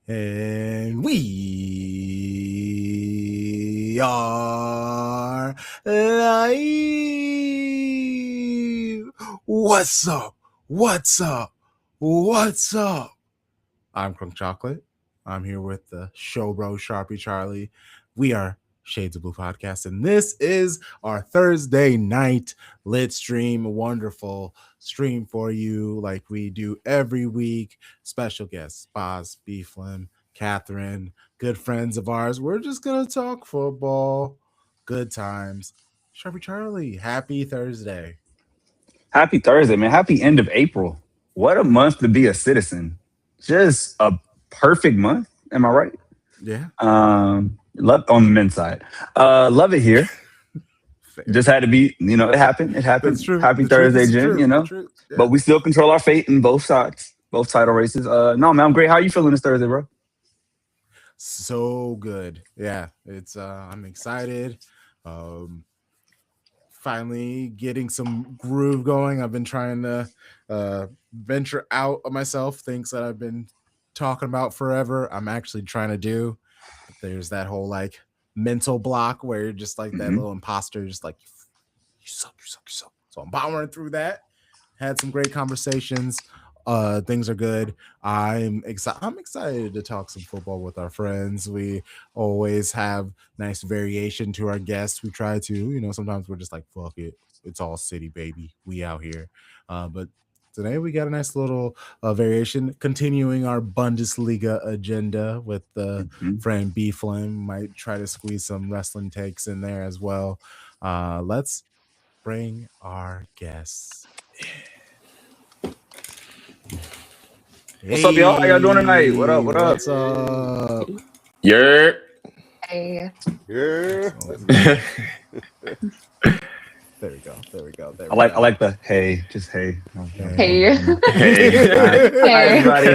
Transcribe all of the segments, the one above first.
And we are live. What's up? What's up? What's up? I'm Crunk Chocolate. I'm here with the show bro Sharpie Charlie. We are Shades of Blue Podcast, and this is our Thursday night lit stream. A wonderful stream for you, like we do every week. Special guests, Boz, BFlem, Katherine, good friends of ours. We're just gonna talk football, good times. Sharpie Charlie, happy Thursday. Happy Thursday, man. Happy end of April. What a month to be a citizen. Just a perfect month. Am I right? Yeah. Love on the men's side. Love it here. Just had to be, it happened. It happened. That's true. Happy The truth Thursday, is Jen, true. The truth. Yeah. But we still control our fate in both sides, both title races. No, man, I'm great. How you feeling this Thursday, bro? So good. Yeah, it's I'm excited. Finally getting some groove going. I've been trying to venture out of myself, things that I've been talking about forever. I'm actually trying to do. But there's that whole like mental block where you're just like that little imposter, just like you suck. So I'm powering through that. Had some great conversations. Things are good. I'm excited to talk some football with our friends. We always have nice variation to our guests. We try to, sometimes we're just like, fuck it. It's all city, baby. We out here. But today we got a nice little variation, continuing our Bundesliga agenda with the friend BFlem. Might try to squeeze some wrestling takes in there as well. Let's bring our guests in. What's up, y'all? How y'all doing tonight? What up? What's up? Yeah. Hey. Yeah. There we go. I like the hey, just hey. Hey. Hi, everybody.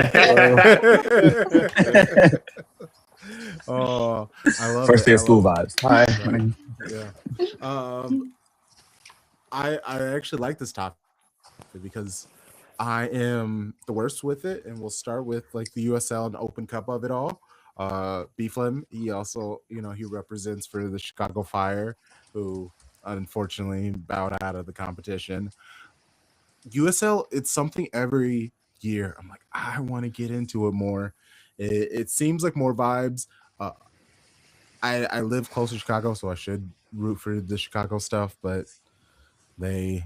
Oh, I love First it. day of school vibes. Hi. Yeah. I actually like this topic because I am the worst with it, and we'll start with like the USL and Open Cup of it all. BFlem, he also, he represents for the Chicago Fire, who unfortunately bowed out of the competition. USL, it's something every year. I'm like, I want to get into it more. It seems like more vibes. I live close to Chicago, so I should root for the Chicago stuff, but they,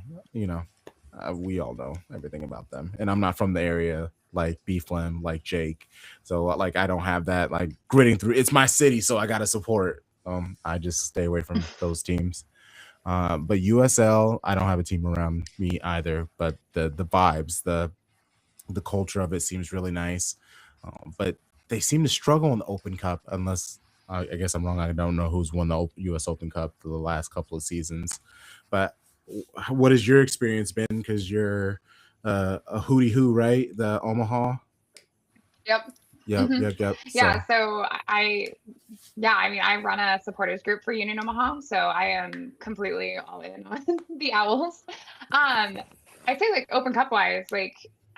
we all know everything about them, and I'm not from the area like BFlem, like Jake, so like I don't have that like gritting through. It's my city, so I gotta support. I just stay away from those teams. But USL, I don't have a team around me either. But the vibes, the culture of it seems really nice. But they seem to struggle in the Open Cup, unless I guess I'm wrong. I don't know who's won the U.S. Open Cup for the last couple of seasons, but what has your experience been? Because you're a hootie hoo, right? The Omaha. Yep. Yep. Yeah. So I run a supporters group for Union Omaha, so I am completely all in on the Owls. I say like Open Cup wise,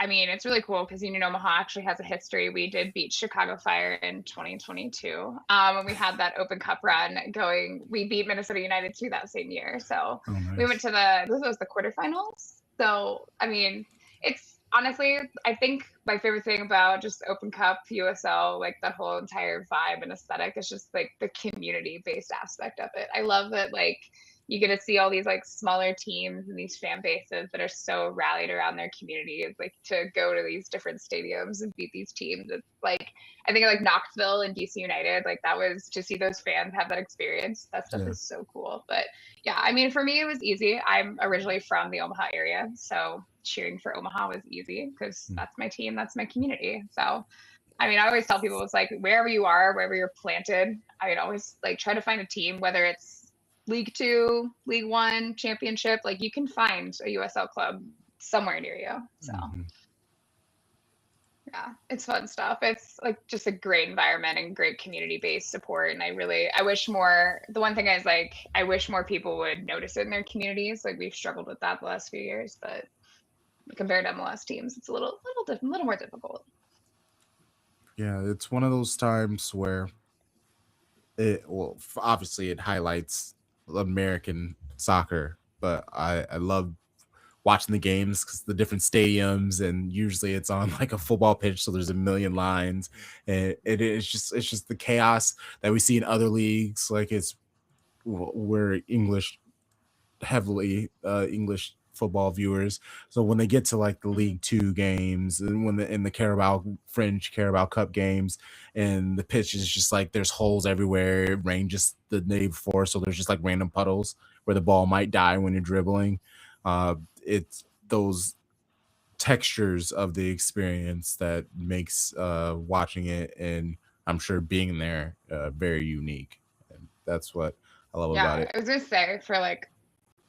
it's really cool because Union Omaha actually has a history. We did beat Chicago Fire in 2022. When we had that Open Cup run going, we beat Minnesota United too that same year. So nice. We went to the quarterfinals. So, it's honestly, I think my favorite thing about just Open Cup, USL, like the whole entire vibe and aesthetic is just like the community based aspect of it. I love that, like, you get to see all these like smaller teams and these fan bases that are so rallied around their communities, like to go to these different stadiums and beat these teams. It's like, I think like Knoxville and DC United, like that was to see those fans have that experience. That stuff is so cool. But yeah, for me, it was easy. I'm originally from the Omaha area, so cheering for Omaha was easy because that's my team, that's my community. So I always tell people, it's like wherever you are, wherever you're planted, I always like try to find a team, whether it's League 2, League 1, Championship, like you can find a USL club somewhere near you. So yeah, it's fun stuff. It's like just a great environment and great community-based support. And I wish more, the one thing is like, I wish more people would notice it in their communities. Like we've struggled with that the last few years, but compared to MLS teams, it's a little more difficult. Yeah, it's one of those times where obviously it highlights American soccer, but I love watching the games because the different stadiums, and usually it's on like a football pitch, so there's a million lines, and it's just the chaos that we see in other leagues. Like we're heavily English football viewers. So when they get to like the League Two games, and when in the French Carabao Cup games, and the pitch is just like there's holes everywhere. It rained just the day before, so there's just like random puddles where the ball might die when you're dribbling. It's those textures of the experience that makes watching it, and I'm sure being there very unique. And that's what I love about Yeah, it. I was gonna say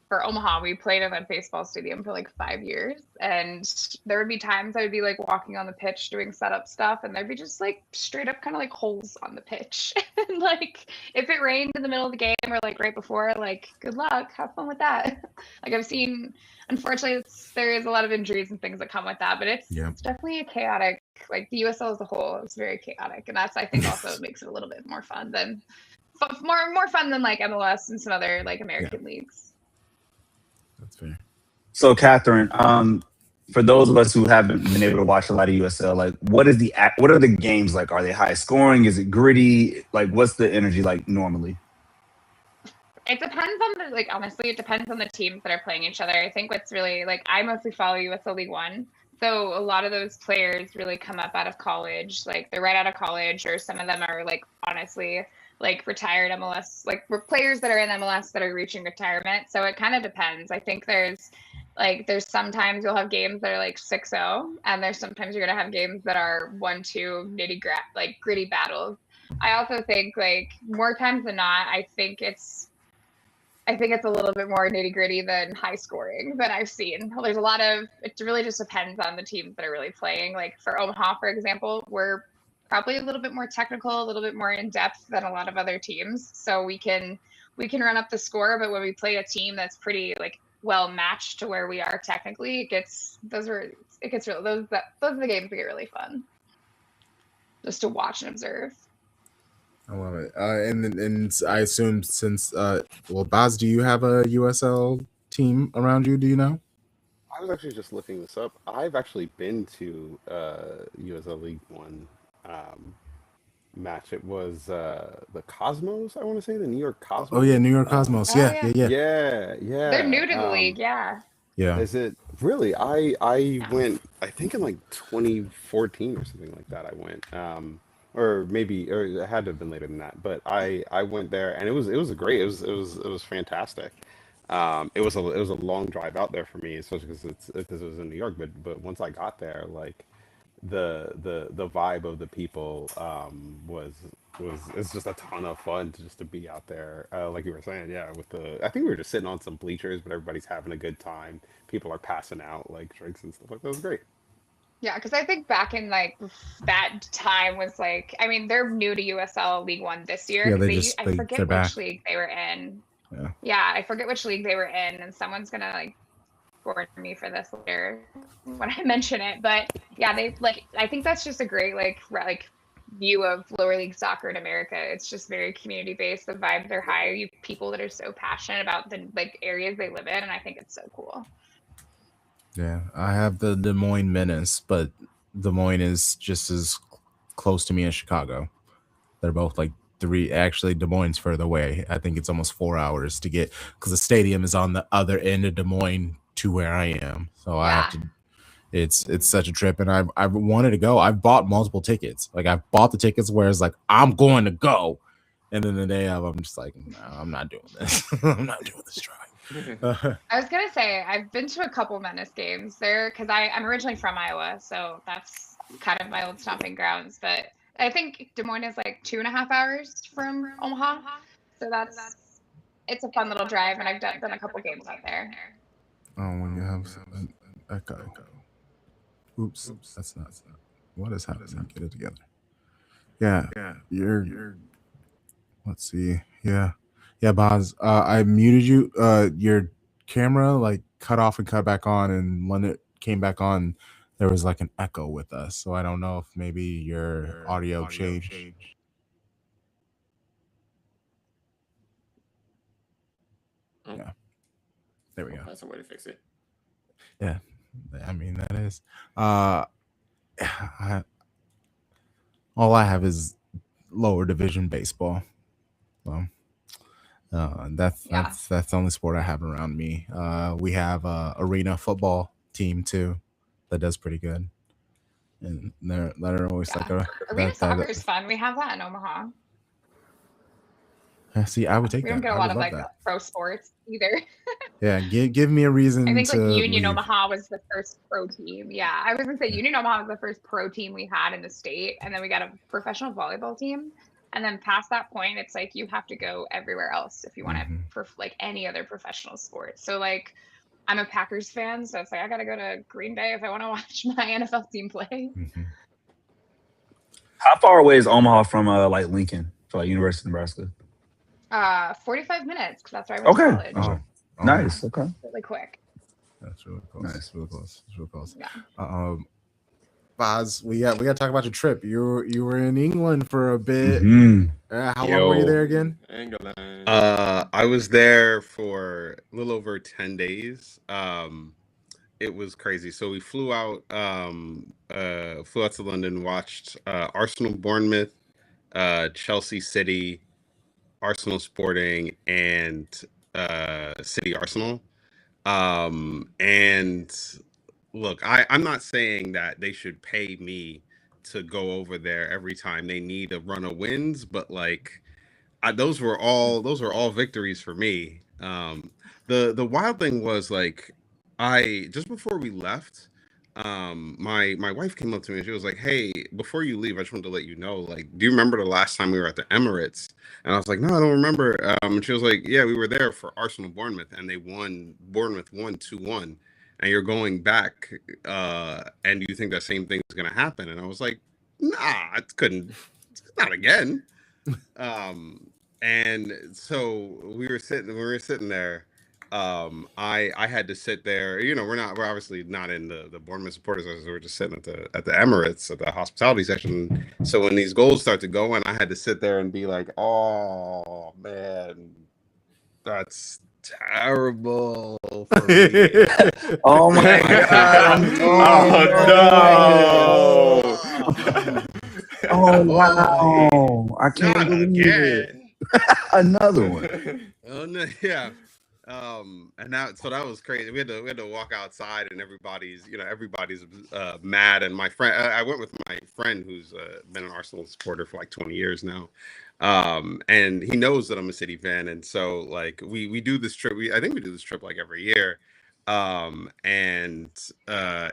for Omaha, we played in a baseball stadium for like 5 years, and there would be times I would be like walking on the pitch doing setup stuff, and there'd be just like straight up kind of like holes on the pitch. And like if it rained in the middle of the game or like right before, like good luck, have fun with that. Like I've seen, unfortunately, there is a lot of injuries and things that come with that, but it's definitely a chaotic. Like the USL as a whole is very chaotic, and that's I think also makes it a little bit more fun than more fun than like MLS and some other like American leagues. That's fair. So, Catherine, for those of us who haven't been able to watch a lot of USL, like, what are the games like? Are they high scoring? Is it gritty? Like, what's the energy like normally? It depends on the like honestly, it depends on the teams that are playing each other. I think what's really like I mostly follow USL League One. So a lot of those players really come up out of college. Like they're right out of college, or some of them are like honestly like retired MLS, like we're players that are in MLS that are reaching retirement. So it kind of depends. I think there's sometimes you'll have games that are like 6-0, and there's sometimes you're gonna have games that are 1-2 like gritty battles. I also think like more times than not, I think it's a little bit more nitty gritty than high scoring that I've seen. There's a lot of, it really just depends on the teams that are really playing. Like for Omaha, for example, we're probably a little bit more technical, a little bit more in depth than a lot of other teams. So we can run up the score, but when we play a team that's pretty like well matched to where we are technically, it gets really, those are the games that get really fun just to watch and observe. I love it. And I assume since Baz, do you have a USL team around you? Do you know? I was actually just looking this up. I've actually been to USL League One um, match. It was the Cosmos. I want to say the New York Oh yeah, Cosmos. New York Cosmos. Oh Yeah, yeah. yeah, yeah, Yeah, They're yeah. new to the league, yeah. yeah. Is it really? I Yeah. went. I think in like 2014 or something like that. I went. Or maybe, or it had to have been later than that. But I went there, and it was a great. It was fantastic. It was a long drive out there for me, especially because it was in New York. But once I got there, like the vibe of the people was it's just a ton of fun to be out there. Like you were saying, yeah. I think we were just sitting on some bleachers, but everybody's having a good time. People are passing out like drinks and stuff like that. It was great. Yeah, because I think back in like that time was like, I mean, they're new to USL League One this year Yeah, because I they're forget back. which league they were in. Yeah. Yeah, I forget which league they were in, and someone's gonna like score me for this later when I mention it. But yeah, they like I think that's just a great like view of lower league soccer in America. It's just very community based. The vibes are high. You have people that are so passionate about the like areas they live in, and I think it's so cool. Yeah, I have the Des Moines Menace, but Des Moines is just as close to me as Chicago. They're both like three. Actually, Des Moines further away. I think it's almost 4 hours to get because the stadium is on the other end of Des Moines to where I am. So I have Yeah. to. It's such a trip, and I've wanted to go. I've bought multiple tickets. Like I've bought the tickets where it's like I'm going to go, and then the day of I'm just like, no, I'm not doing this. I'm not doing this drive. I was gonna say I've been to a couple Menace games there because I'm originally from Iowa, so that's kind of my old stomping grounds. But I think Des Moines is like 2.5 hours from Omaha, so it's a fun little drive, and I've done a couple games out there. Oh, when you have an echo. Oops, that's not. What is happening? Get it together. Yeah, you're. Let's see. Yeah, Boz. I muted you. Your camera like cut off and cut back on, and when it came back on, there was like an echo with us. So I don't know if maybe your audio changed. Oh. Yeah. There we go. That's a way to fix it. Yeah. I mean, that is. All I have is lower division baseball. So that's the only sport I have around me. We have a arena football team too that does pretty good, and they're always like arena soccer is fun. We have that in Omaha. See, I would take we that. don't get a lot of like pro sports either. Yeah, give me a reason. I think to like Union leave. Omaha was the first pro team. Yeah, I was gonna say Union Omaha was the first pro team we had in the state, and then we got a professional volleyball team. And then past that point, it's like you have to go everywhere else if you want to for like any other professional sport. So like, I'm a Packers fan, so it's like I gotta go to Green Bay if I want to watch my NFL team play. How far away is Omaha from like Lincoln, for like University of Nebraska? 45 minutes, because that's where I went to college. Oh, nice. Okay. Really quick. That's really close. Nice. It's really close. It's really close. Yeah. Boz, we got to talk about your trip. You were in England for a bit. How long were you there again? England. I was there for a little over 10 days. It was crazy. So we flew out to London, watched Arsenal Bournemouth, Chelsea City, Arsenal Sporting, and City Arsenal. And look, I'm not saying that they should pay me to go over there every time they need a run of wins, but like those were all victories for me. The wild thing was like I just before we left, my wife came up to me and she was like, "Hey, before you leave, I just wanted to let you know, like, do you remember the last time we were at the Emirates?" And I was like, "No, I don't remember." And she was like, "Yeah, we were there for Arsenal Bournemouth, and they won. Bournemouth won 2-1, and you're going back, and you think that same thing is gonna happen?" And I was like, "Nah, it couldn't. Not again." And so we were sitting there. I had to sit there. You know, we're obviously not in the Bournemouth supporters. We're just sitting at the Emirates at the hospitality section. So when these goals start to go in, I had to sit there and be like, "Oh man, that's terrible for me." Oh my god! Oh wow! I can't believe it. Another one. Oh no, yeah. And that was crazy. We had to walk outside, and everybody's mad. And my friend, I went with my friend who's been an Arsenal supporter for like 20 years now, and he knows that I'm a City fan. And so like we do this trip. I think we do this trip like every year. And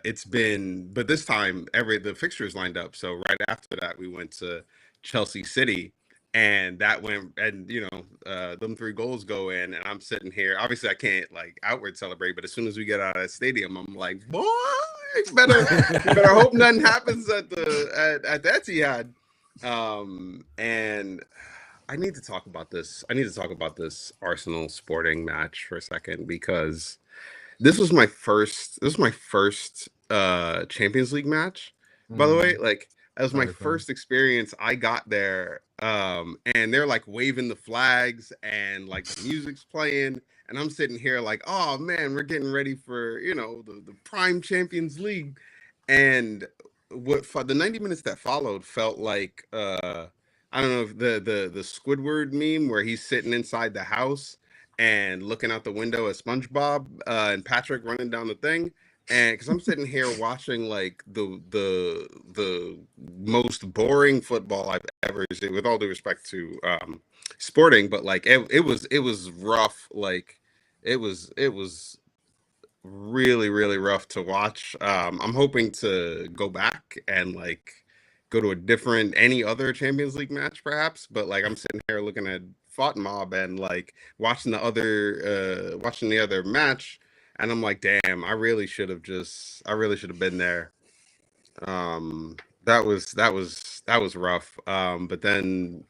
it's been, but this time the fixtures lined up. So right after that, we went to Chelsea City. And that went, and them 3 goals go in, and I'm sitting here. Obviously, I can't like outward celebrate, but as soon as we get out of that stadium, I'm like, boy, you better hope nothing happens at the Etihad. And I need to talk about this. I need to talk about this Arsenal Sporting match for a second, because this was my first Champions League match. By the way, like, that was my first experience. I got there, and they're like waving the flags and like the music's playing, and I'm sitting here like, oh man, we're getting ready for the prime Champions League. And for the 90 minutes that followed felt like I don't know if the Squidward meme where he's sitting inside the house and looking out the window at SpongeBob and Patrick running down the thing. And because I'm sitting here watching like the most boring football I've ever seen, with all due respect to Sporting, but like it was rough. Like it was really, really rough to watch. I'm hoping to go back and like go to any other Champions League match perhaps, but like I'm sitting here looking at Fought Mob and like watching the other match, and I'm like, damn, I really should have been there. That was rough. But then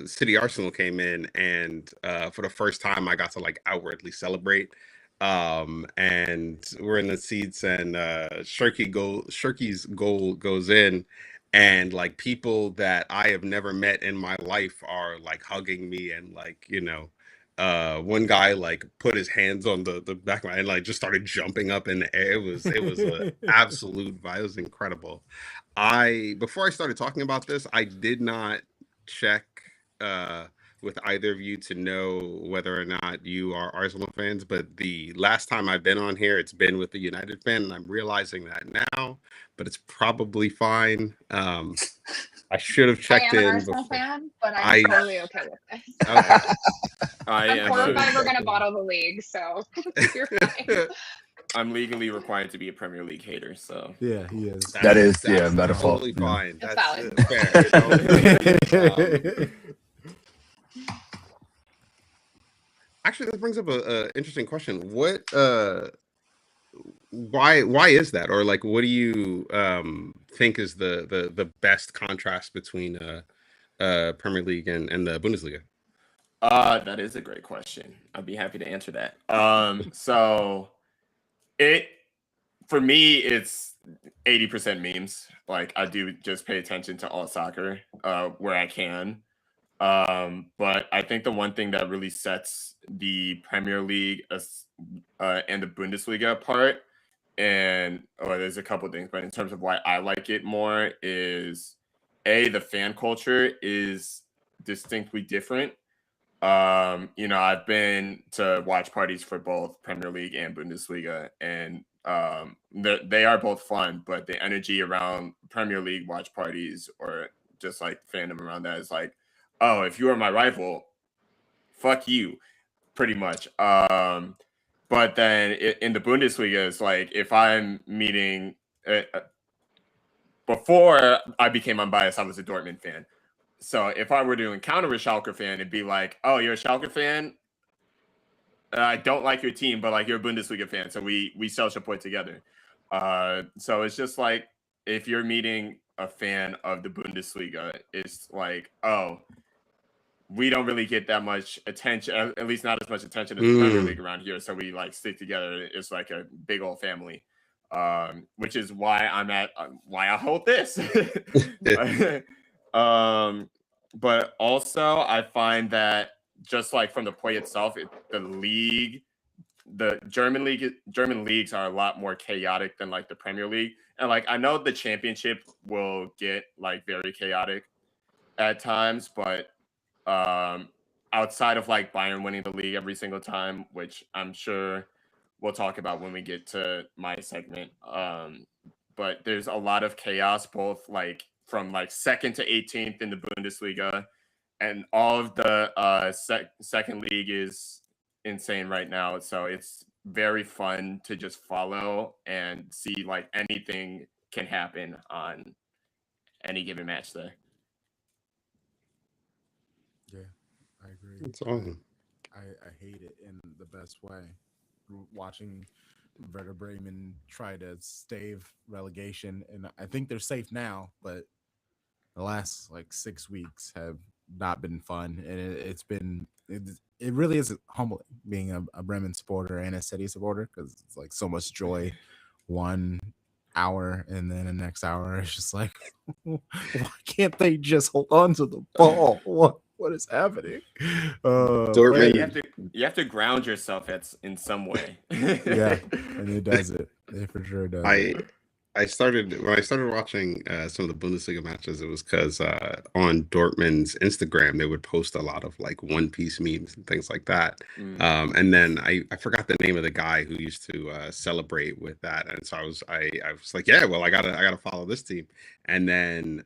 City Arsenal came in, and for the first time I got to like outwardly celebrate. and we're in the seats, and Shirky's goal goes in, and like people that I have never met in my life are like hugging me, and like, one guy like put his hands on the back of my head and like just started jumping up in the air. It was an absolute vibe. It was incredible. Before I started talking about this, I did not check uh with either of you to know whether or not you are Arsenal fans, but the last time I've been on here, it's been with the United fan, and I'm realizing that now, but it's probably fine. I should have I checked am an in Arsenal before. fan, but I'm I totally okay with this. Okay. I I'm am. horrified we're gonna bottle the league, so you're fine. I'm legally required to be a Premier League hater, so Yeah, he is. That is, That's by default. totally Yeah. fine. It's That's valid. fair. Actually, that brings up a interesting question. Why is that? Or like, what do you think is the best contrast between Premier League and the Bundesliga? That is a great question. I'd be happy to answer that. So for me, it's 80% memes. Like, I do just pay attention to all soccer where I can. But I think the one thing that really sets the Premier League and the Bundesliga apart, there's a couple of things, but in terms of why I like it more is the fan culture is distinctly different. I've been to watch parties for both Premier League and Bundesliga, and they are both fun, but the energy around Premier League watch parties or just like fandom around that is like, oh, if you are my rival, fuck you, pretty much. But then in the Bundesliga, it's like if I'm meeting before I became unbiased, I was a Dortmund fan. So if I were to encounter a Schalke fan, it'd be like, oh, you're a Schalke fan? I don't like your team, but like you're a Bundesliga fan, so we sell support together. So it's just like if you're meeting a fan of the Bundesliga, it's like, oh, we don't really get that much attention, at least not as much attention as the Premier League around here. So we like stick together. It's like a big old family, which is why why I hold this. But also I find that just like from the play itself, the German leagues are a lot more chaotic than like the Premier League. And like, I know the championship will get like very chaotic at times, but outside of like Bayern winning the league every single time, which I'm sure we'll talk about when we get to my segment. But there's a lot of chaos, both like from like 2nd to 18th in the Bundesliga, and all of the second league is insane right now. So it's very fun to just follow and see like anything can happen on any given match there. Yeah, I agree. That's awesome. I hate it in the best way. Watching Werder Bremen try to stave relegation, and I think they're safe now, but the last like 6 weeks have not been fun, and it really is humbling being a Bremen supporter and a City supporter, because it's like so much joy 1 hour, and then the next hour it's just like, why can't they just hold on to the ball? What is happening? You have to ground yourself in some way. Yeah, and it does it. It for sure does. When I started watching some of the Bundesliga matches, it was because on Dortmund's Instagram they would post a lot of like One Piece memes and things like that. And then I forgot the name of the guy who used to celebrate with that, and so I was like, yeah, well, I gotta follow this team. And then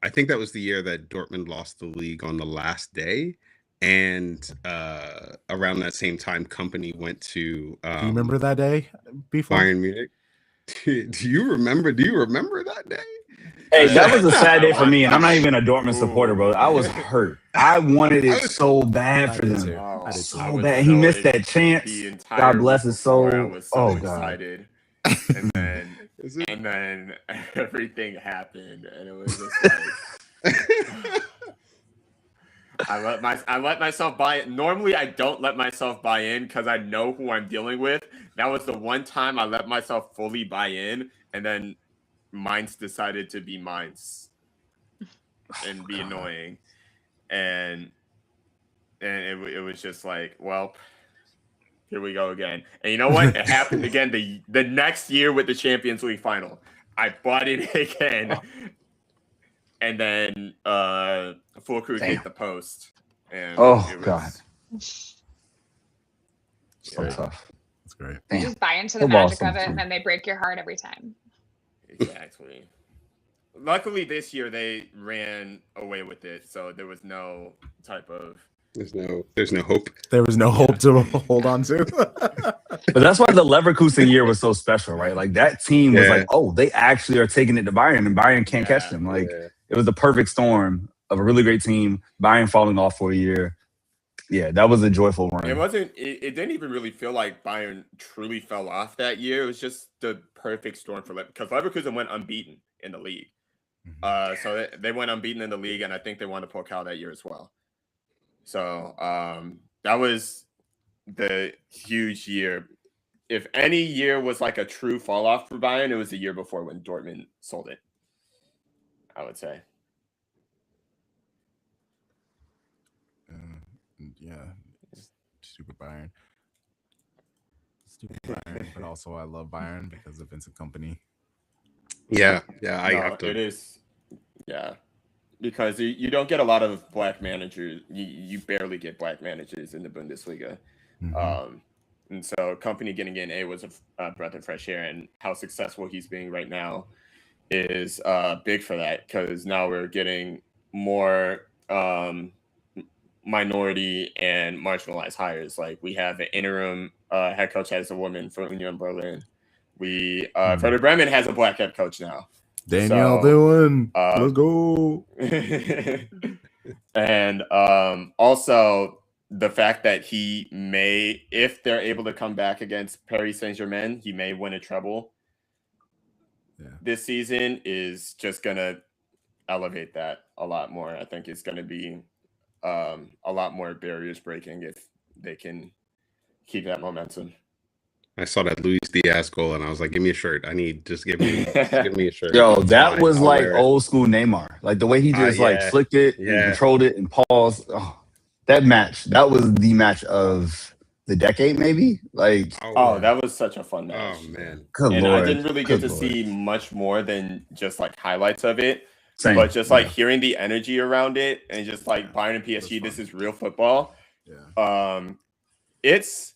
I think that was the year that Dortmund lost the league on the last day. And around that same time, Company went to. Do you remember that day, BFlem? Bayern Munich. Do you remember that day? Hey, that was a sad day for me, and I'm not even a Dortmund supporter, bro. I was hurt. I wanted it so bad for them. I did So bad. He missed that chance. God bless his soul. I was so excited. And then everything happened, and it was just like, I let myself buy it. Normally, I don't let myself buy in because I know who I'm dealing with. That was the one time I let myself fully buy in, and then mines decided to be mines and be annoying, and it was just like, well, here we go again. And you know what? It happened again the next year with the Champions League final. I bought it again. And then Full Crew hit the post. And it was, God. So yeah. tough. That's great. You just buy into the Football's magic so of it, fun. and then they break your heart every time. Exactly. Luckily, this year they ran away with it, so there was no type of. There's no hope. There was no hope to hold on to. But that's why the Leverkusen year was so special, right? Like that team was like, oh, they actually are taking it to Bayern, and Bayern can't catch them. Like it was the perfect storm of a really great team, Bayern falling off for a year. Yeah, that was a joyful run. It wasn't. It didn't even really feel like Bayern truly fell off that year. It was just the perfect storm for because Leverkusen went unbeaten in the league. So they went unbeaten in the league, and I think they won the Pokal that year as well. So that was the huge year. If any year was like a true fall off for Bayern, it was the year before when Dortmund sold it, I would say. Yeah, stupid Bayern. Stupid Bayern, but also I love Bayern because of Vincent Kompany. Yeah, I have to. It is, yeah, because you don't get a lot of black managers. You barely get black managers in the Bundesliga. And so Company getting in was a breath of fresh air, and how successful he's being right now is big for that, because now we're getting more minority and marginalized hires. Like we have an interim head coach as a woman for Union Berlin. We Werder Bremen has a black head coach now. Daniel Dillon, let's go. And also the fact that he may, if they're able to come back against Paris Saint-Germain, he may win a treble this season, is just going to elevate that a lot more. I think it's going to be a lot more barriers breaking if they can keep that momentum. I saw that Luis Diaz goal, and I was like, "Give me a shirt. Just give me a shirt." Yo, that was like old school Neymar. Like the way he just like flicked it, and controlled it, and paused. Oh, that was the match of the decade, maybe. Like, that was such a fun match. Oh man, good and Lord. I didn't really get to see much more than just like highlights of it. Same. But just like hearing the energy around it, and just like Bayern and PSG, this is real football. It's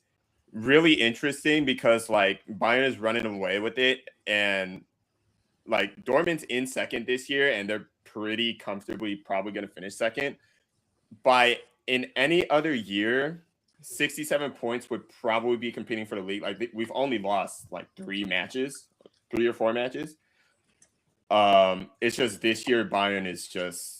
really interesting because like Bayern is running away with it, and like Dortmund's in second this year, and they're pretty comfortably probably going to finish second. In any other year, 67 points would probably be competing for the league. Like we've only lost like 3 or 4 matches. It's just this year Bayern is just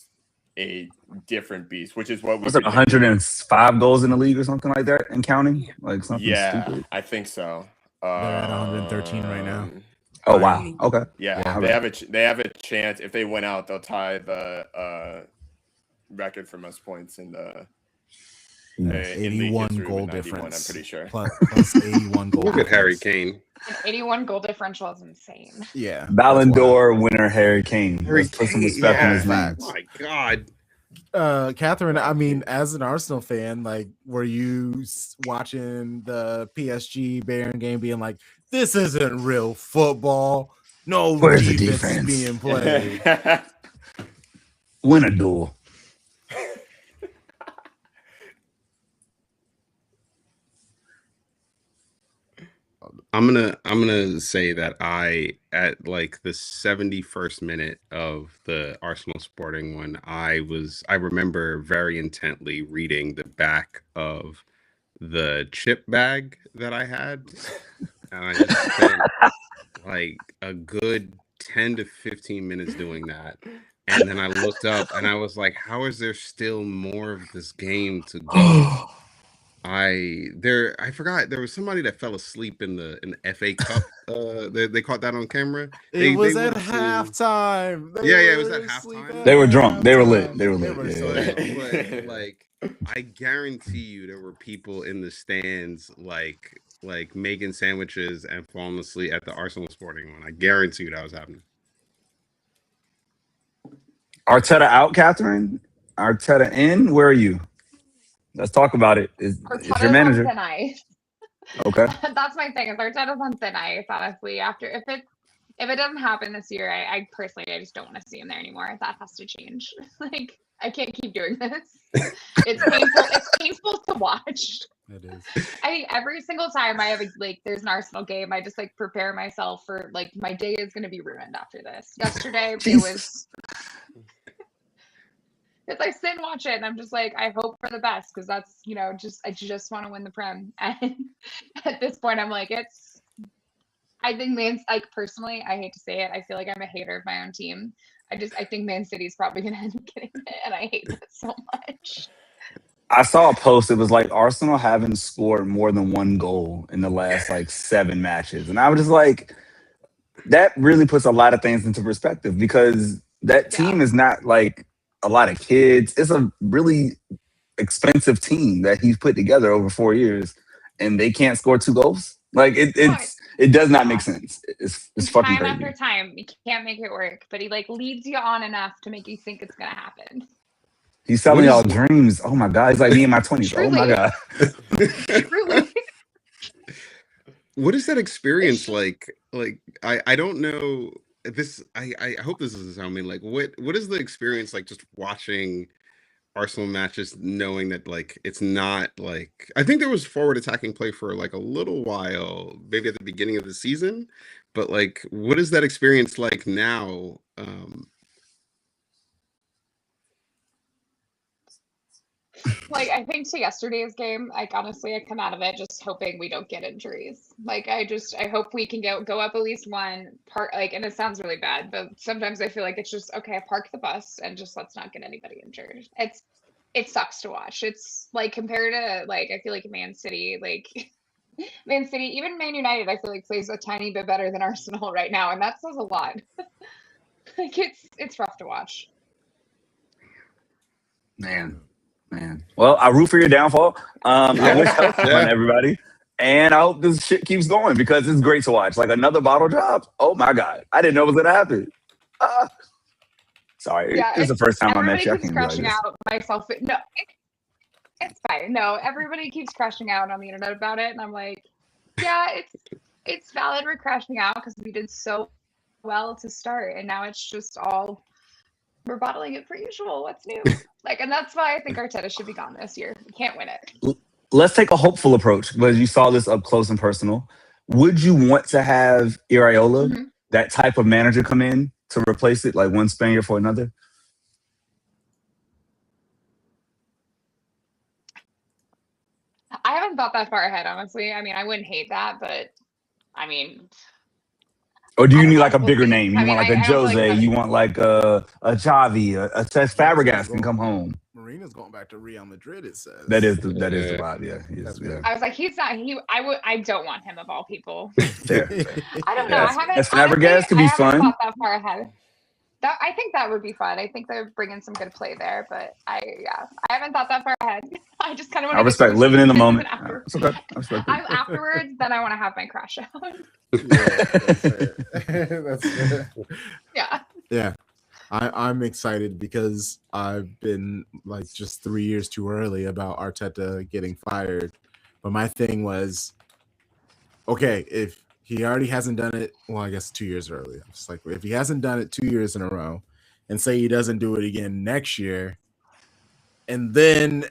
a different beast, which is what was it 105 goals in the league or something like that, and counting, like something stupid. I think so. They're at 113 right now. Oh wow, okay. Yeah, they have a chance. If they win out, they'll tie the record for most points in the 81 goal difference. I'm pretty sure. Plus 81 goal. Look at Harry Kane. An 81 goal differential is insane. Yeah. Ballon d'Or winner Harry Kane. Let's put some respect on his name. Oh my God. Catherine, I mean, as an Arsenal fan, like, were you watching the PSG Bayern game being like, this isn't real football? No, where's the defense defense being played? Win a duel. I'm gonna say that at like the 71st minute of the Arsenal Sporting one, I remember very intently reading the back of the chip bag that I had, and I just spent like a good 10 to 15 minutes doing that. And then I looked up and I was like, how is there still more of this game to go? I forgot there was somebody that fell asleep in the FA Cup. They caught that on camera. It was would at have seen. halftime. Yeah, it was at halftime. They were drunk. They were lit. They were They lit. were Yeah. so drunk. But like, I guarantee you, there were people in the stands like making sandwiches and falling asleep at the Arsenal Sporting one. I guarantee you that was happening. Arteta out, Catherine. Arteta in. Where are you? Let's talk about it. It's your manager. On thin ice. Okay. That's my thing. Is Arteta's on thin ice, honestly. After if it doesn't happen this year, I personally just don't want to see him there anymore. That has to change. Like, I can't keep doing this. It's painful. It's painful to watch. It is. Every single time I have there's an Arsenal game, I just like prepare myself for like my day is going to be ruined after this. Yesterday it was. Because I sit and watch it, and I'm just like, I hope for the best, because that's I just want to win the Prem. And at this point, I'm like, I think personally, I hate to say it, I feel like I'm a hater of my own team. I think Man City's probably gonna end up getting it, and I hate it so much. I saw a post. It was like Arsenal haven't scored more than one goal in the last like 7 matches, and I was just like, that really puts a lot of things into perspective, because that team is not like a lot of kids. It's a really expensive team that he's put together over 4 years, and they can't score 2 goals. Like it does not make sense. It's fucking crazy. Time after time, you can't make it work, but he like leads you on enough to make you think it's gonna happen. He's selling y'all dreams. Oh my god, he's like me in my 20s. Oh my god. Truly. What is that experience like? Like, I don't know this. I hope this doesn't sound mean. Like, what is the experience like just watching Arsenal matches, knowing that like it's not like, I think there was forward attacking play for like a little while, maybe at the beginning of the season, but like, what is that experience like now? Like, I think to yesterday's game, like honestly, I come out of it just hoping we don't get injuries. Like, I hope we can go up at least one part. Like, and it sounds really bad, but sometimes I feel like it's just okay. Park the bus and just let's not get anybody injured. It sucks to watch. It's like compared to like I feel like Man City, like Man City, even Man United, I feel like plays a tiny bit better than Arsenal right now, and that says a lot. Like it's rough to watch. Man. Well, I root for your downfall. I wish health on everybody. And I hope this shit keeps going, because it's great to watch. Like another bottle drop. Oh my God. I didn't know it was gonna happen. Sorry. Yeah, this is the first time I met you. Everybody keeps crashing out. Myself. No, it's fine. No, everybody keeps crashing out on the internet about it. And I'm like, yeah, it's valid we're crashing out because we did so well to start. And now it's just all, we're bottling it per usual. What's new? Like, and that's why I think Arteta should be gone this year. We can't win it. Let's take a hopeful approach, because you saw this up close and personal. Would you want to have Iraola, that type of manager, come in to replace it, like one Spaniard for another? I haven't thought that far ahead, honestly. I mean, I wouldn't hate that, but I mean, or do you need like a bigger name? You want like a Jose? You want like a Xavi? A Cesc Fabregas can come home. Marina's going back to Real Madrid. It says that is the vibe. Yeah, I was like, he's not. I don't want him of all people. Fair. I don't know. I haven't. Fabregas could be fun. Thought that far ahead. I think that would be fun. I think they're bringing some good play there, but I haven't thought that far ahead. I just kind of want to. I respect living in the moment. It's okay. Afterwards, then I want to have my crash out. That's fair. Yeah. I'm excited because I've been like just 3 years too early about Arteta getting fired. But my thing was, okay, if he already hasn't done it, well, I guess 2 years early. I'm just like, if he hasn't done it 2 years in a row, and say he doesn't do it again next year, and then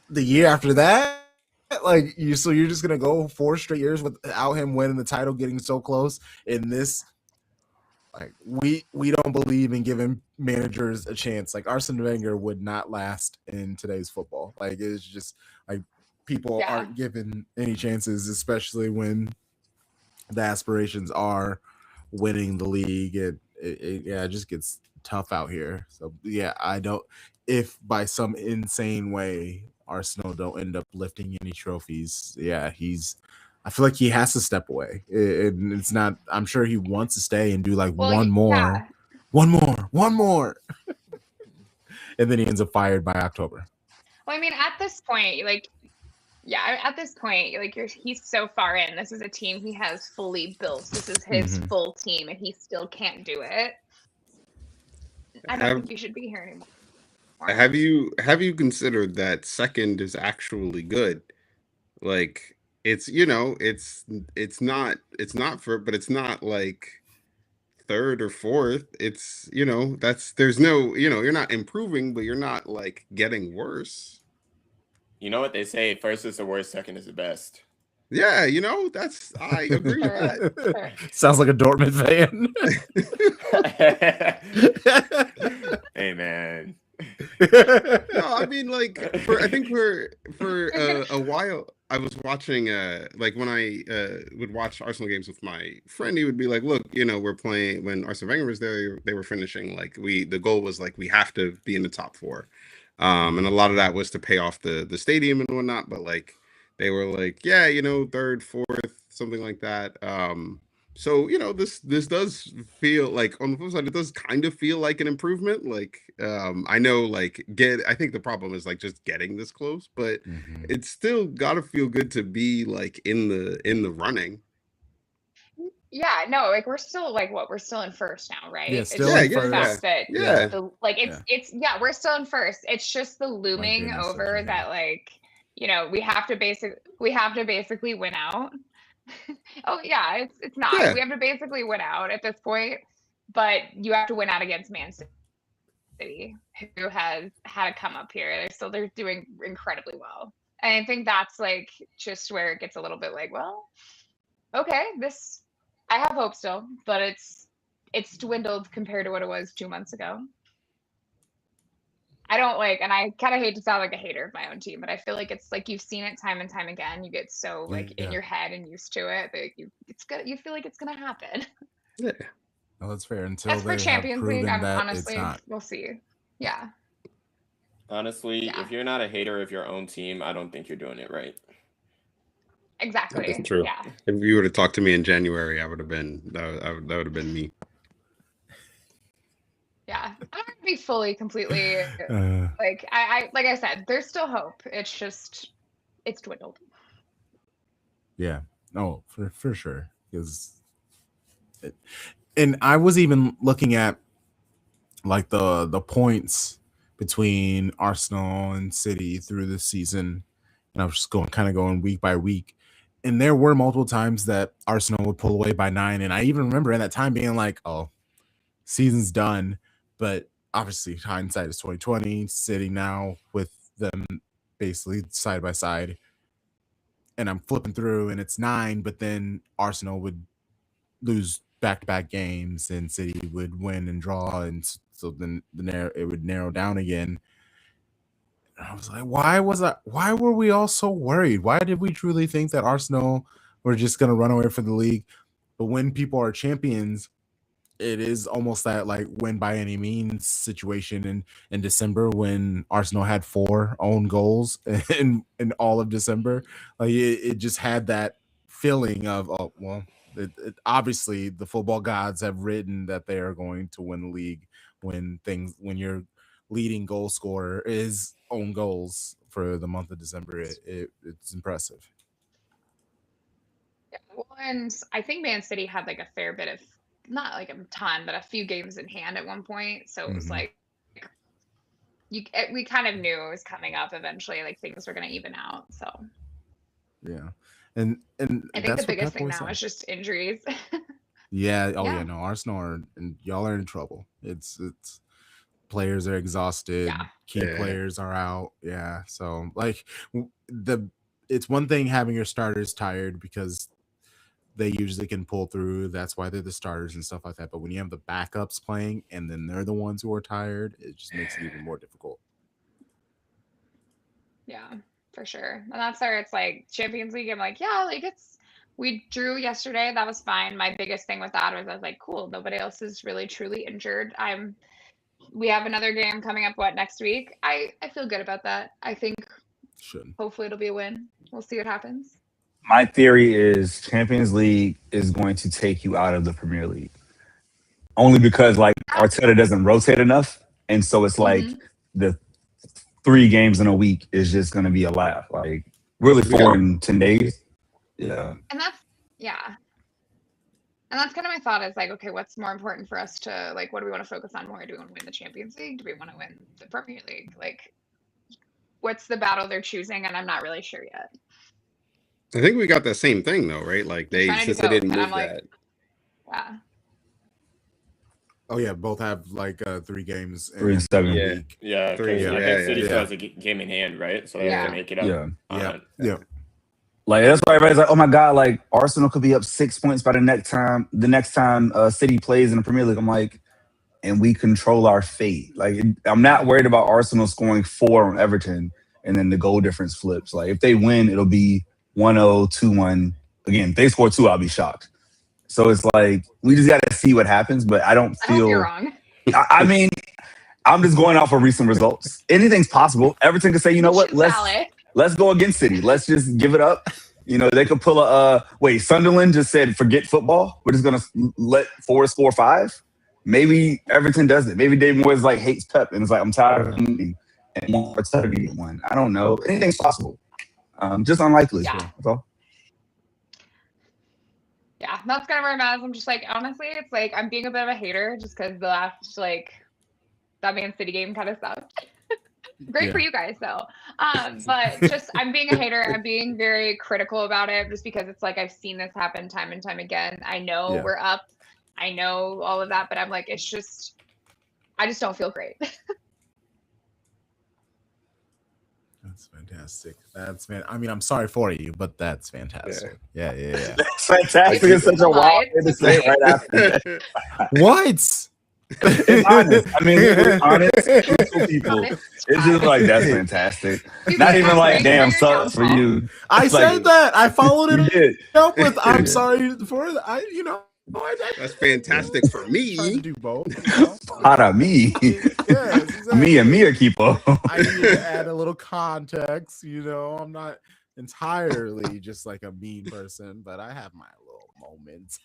the year after that, like so you're just gonna go 4 straight years without him winning the title, getting so close in this. Like we don't believe in giving managers a chance. Like Arsene Wenger would not last in today's football. Like it's just like people aren't given any chances, especially when the aspirations are winning the league. It just gets tough out here. So yeah, I don't. If by some insane way Arsenal don't end up lifting any trophies, yeah, I feel like he has to step away. And it's not, I'm sure he wants to stay and do like one more, and then he ends up fired by October. Well, I mean, at this point, like, yeah, at this point, like he's so far in. This is a team he has fully built. This is his full team, and he still can't do it. I don't think you should be here anymore. Have you considered that second is actually good? Like it's not for, but it's not like third or fourth. It's there's no you're not improving, but you're not like getting worse. You know what they say? First is the worst, second is the best. Yeah, I agree with that. Sounds like a Dortmund fan. Hey man. No, I mean, like I think for a while I was watching like when I would watch Arsenal games with my friend, he would be like, look, we're playing, when Arsene Wenger was there, they were finishing like the goal was like we have to be in the top four. And a lot of that was to pay off the stadium and whatnot, but like they were like, yeah, third, fourth, something like that. So this does feel like, on the flip side, it does kind of feel like an improvement. Like I know, like I think the problem is like just getting this close, but it's still gotta feel good to be like in the running. Yeah, no, like we're still like we're still in first now, right? Yeah, still it's in first. We're still in first. It's just the looming over that, like, we have to basically win out. Oh yeah, it's not. Yeah. We have to basically win out at this point, but you have to win out against Man City, who has had a come up here. They're doing incredibly well, and I think that's like just where it gets a little bit like, well, okay, I have hope still, but it's dwindled compared to what it was 2 months ago. I don't like, and I kind of hate to sound like a hater of my own team, but I feel like it's like you've seen it time and time again. You get so like in your head and used to it that you feel like it's gonna happen. Yeah, well, that's fair. Until as for Champions League, I'm honestly, not. We'll see. Yeah. Honestly, if you're not a hater of your own team, I don't think you're doing it right. Exactly. That's true. Yeah. If you would have talked to me in January, that would have been me. Yeah, I don't be fully, completely like I said, there's still hope. It's just it's dwindled. Yeah, no, for sure. And I was even looking at like the points between Arsenal and City through the season, and I was just going week by week. And there were multiple times that Arsenal would pull away by 9, and I even remember in that time being like, "Oh, season's done." But obviously, hindsight is 2020. Sitting now with them basically side by side, and I'm flipping through, and it's 9. But then Arsenal would lose back-to-back games, and City would win and draw, and so then it would narrow down again. And I was like, why were we all so worried? Why did we truly think that Arsenal were just going to run away from the league? But when people are champions, it is almost that like win by any means situation in December, when Arsenal had 4 own goals in all of December. Like it just had that feeling of, oh, well, obviously the football gods have written that they are going to win the league when your leading goal scorer is own goals for the month of December. It's impressive. Yeah, well, and I think Man City had like a fair bit of, not like a ton, but a few games in hand at one point. So it was like we kind of knew it was coming up eventually. Like things were going to even out. So yeah, and I think the biggest thing now is just injuries. Yeah. Oh yeah. No, Arsenal y'all are in trouble. It's players are exhausted. Yeah. Key players are out. Yeah. So like it's one thing having your starters tired because they usually can pull through. That's why they're the starters and stuff like that. But when you have the backups playing and then they're the ones who are tired, it just makes it even more difficult. Yeah, for sure. And that's where it's like Champions League. I'm like, yeah, like we drew yesterday. That was fine. My biggest thing with that was I was like, cool, nobody else is really truly injured. We have another game coming up next week. I feel good about that. I think Should. Hopefully it'll be a win. We'll see what happens. My theory is Champions League is going to take you out of the Premier League. Only because like Arteta doesn't rotate enough. And so it's like the 3 games in a week is just going to be a laugh. Like really 4 in 10 days. Yeah. And that's And that's kind of my thought is like, okay, what's more important for us to like, what do we want to focus on more? Do we want to win the Champions League? Do we want to win the Premier League? Like, what's the battle they're choosing? And I'm not really sure yet. I think we got the same thing though, right? Like they didn't move that. Yeah. Oh yeah, both have like 3 games. 3 and 7. Week. Yeah, City still has a game in hand, right? So they have to make it up. Yeah. Like that's why everybody's like, oh my god, like Arsenal could be up 6 points by the next time City plays in the Premier League. I'm like, and we control our fate. Like I'm not worried about Arsenal scoring 4 on Everton and then the goal difference flips. Like if they win, it'll be 1-0, 2-1. Again, if they score 2, I'll be shocked. So it's like we just gotta see what happens, but I don't feel I hope you're wrong. I mean, I'm just going off of recent results. Anything's possible. Everton could say, you know what, let's go against City. Let's just give it up. You know, they could pull Sunderland just said, forget football. We're just going to let Forest score 5. Maybe Everton does it. Maybe Dave Moyes like hates Pep and it's like, I'm tired of losing and want Arteta to get one. I don't know. Anything's possible. Just unlikely. Yeah. That's all. Yeah, that's kind of where I'm at. I'm just like, honestly, it's like I'm being a bit of a hater just because the last, like, that Man City game kind of sucked. Great for you guys though. But just I'm being a hater. I'm being very critical about it just because it's like I've seen this happen time and time again. I know we're up. I know all of that, but I'm like, it's just I just don't feel great. That's fantastic. I mean, I'm sorry for you, but that's fantastic. Yeah. That's fantastic. It's such a wild thing to say right after that. What? It's honest. I mean, we're honest, truthful people. It's just like that's fantastic. Not even like damn sucks for you. I said that. I followed it up with I'm sorry for that. That's fantastic for me. To do both. Para me. Yes, exactly. Me and me equipo. I need to add a little context. I'm not entirely just like a mean person, but I have my little moments.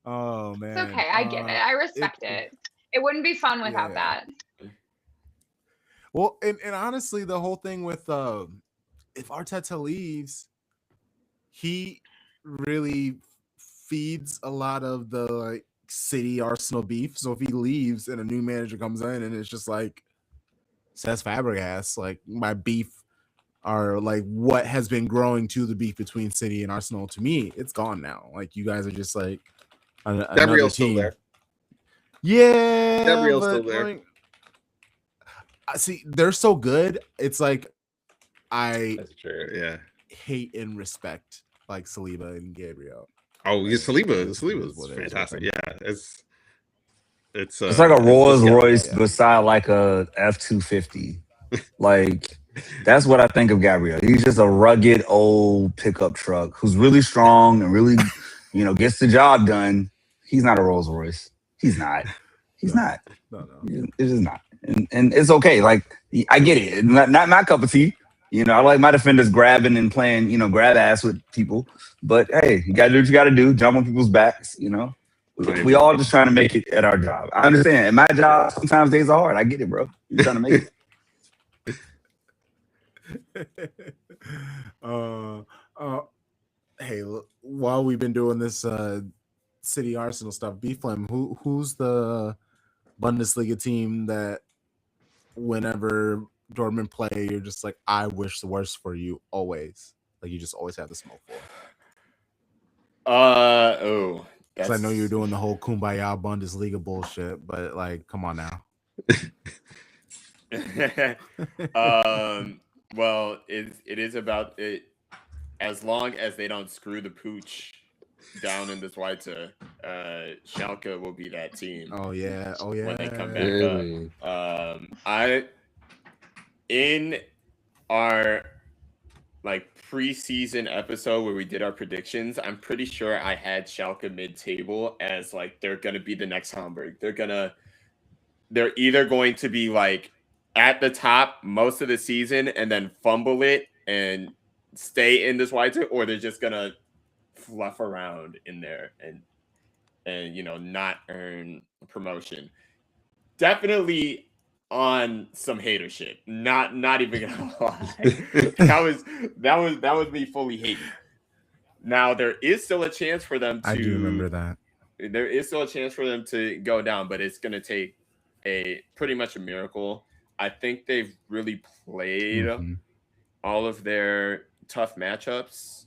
Oh man, it's okay. I get it. I respect it. It wouldn't be fun without that. Well, and honestly, the whole thing with if Arteta leaves, he really feeds a lot of the like City Arsenal beef. So if he leaves and a new manager comes in and it's just like says Fabregas, like my beef are like what has been growing to the beef between City and Arsenal. To me, it's gone now. Like you guys are just like Gabriel's still there. Yeah, Gabriel's still there. Like, I see they're so good. It's like That's true. Yeah. hate and respect like Saliba and Gabriel. Oh, yeah, Saliba's fantastic. Yeah, it's like a Rolls Royce beside like a F-250. Like that's what I think of Gabriel. He's just a rugged old pickup truck who's really strong and really, gets the job done. He's not a Rolls Royce. He's not. He's not. No. It's just not. And it's okay. Like I get it. Not my cup of tea. I like my defenders grabbing and playing, grab ass with people. But hey, you gotta do what you gotta do, jump on people's backs, We all just trying to make it at our job. I understand. At my job, sometimes days are hard. I get it, bro. You're trying to make it. Hey, while we've been doing this City Arsenal stuff, BFlem, who's the Bundesliga team that whenever Dortmund play, you're just like, I wish the worst for you always. Like you just always have the smoke for. Because I know you're doing the whole Kumbaya Bundesliga bullshit, but like, come on now. Well, it is about it. As long as they don't screw the pooch down in the Zweite, Schalke will be that team. Oh yeah. When they come back up. In our like preseason episode where we did our predictions, I'm pretty sure I had Schalke mid-table as like they're gonna be the next Hamburg. They're either going to be like at the top most of the season and then fumble it and stay in this Schweizer, or they're just gonna fluff around in there and not earn promotion. Definitely on some hater shit. Not even gonna lie. that was me fully hating. Now there is still a chance for them to. I do remember that. There is still a chance for them to go down, but it's gonna take pretty much a miracle. I think they've really played all of their tough matchups.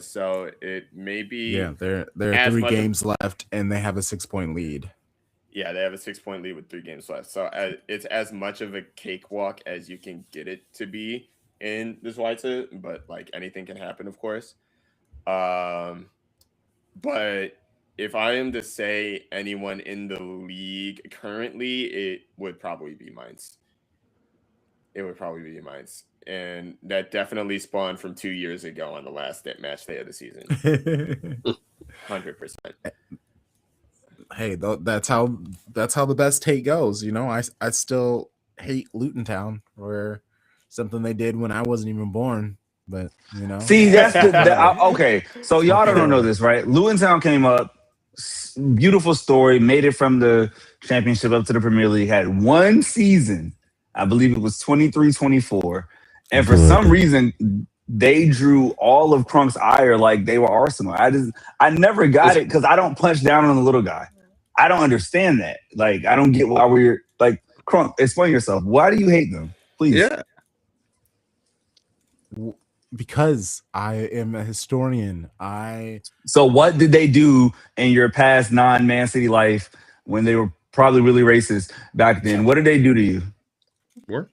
So it may be there are 3 games left and they have a 6-point lead. Yeah, they have a 6-point lead with 3 games left. So it's as much of a cakewalk as you can get it to be in this Schweizer, but like anything can happen, of course. But if I am to say anyone in the league currently, it would probably be Mainz. And that definitely spawned from 2 years ago on the last match day of the season. 100%. Hey, that's how the best hate goes. I still hate Luton Town or something they did when I wasn't even born. But see, that's okay. So y'all don't know this, right? Luton Town came up, beautiful story, made it from the championship up to the Premier League, had 1 season. I believe it was 23-24. And for some reason, they drew all of Crunk's ire like they were Arsenal. I never got it because I don't punch down on the little guy. I don't understand that. Like, I don't get why we're like, Crunk, explain yourself. Why do you hate them? Please. Yeah. Because I am a historian. So what did they do in your past non-Man City life when they were probably really racist back then? What did they do to you? What?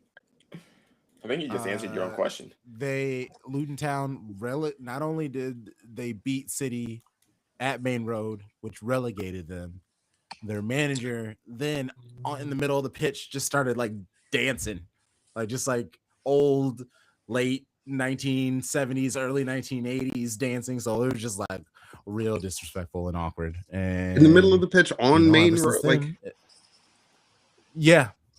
I think you just answered your own question. Luton Town, not only did they beat City at Main Road, which relegated them, their manager then in the middle of the pitch just started like dancing, like just like old late 1970s, early 1980s dancing. So it was just like real disrespectful and awkward. And in the middle of the pitch on Main Road, like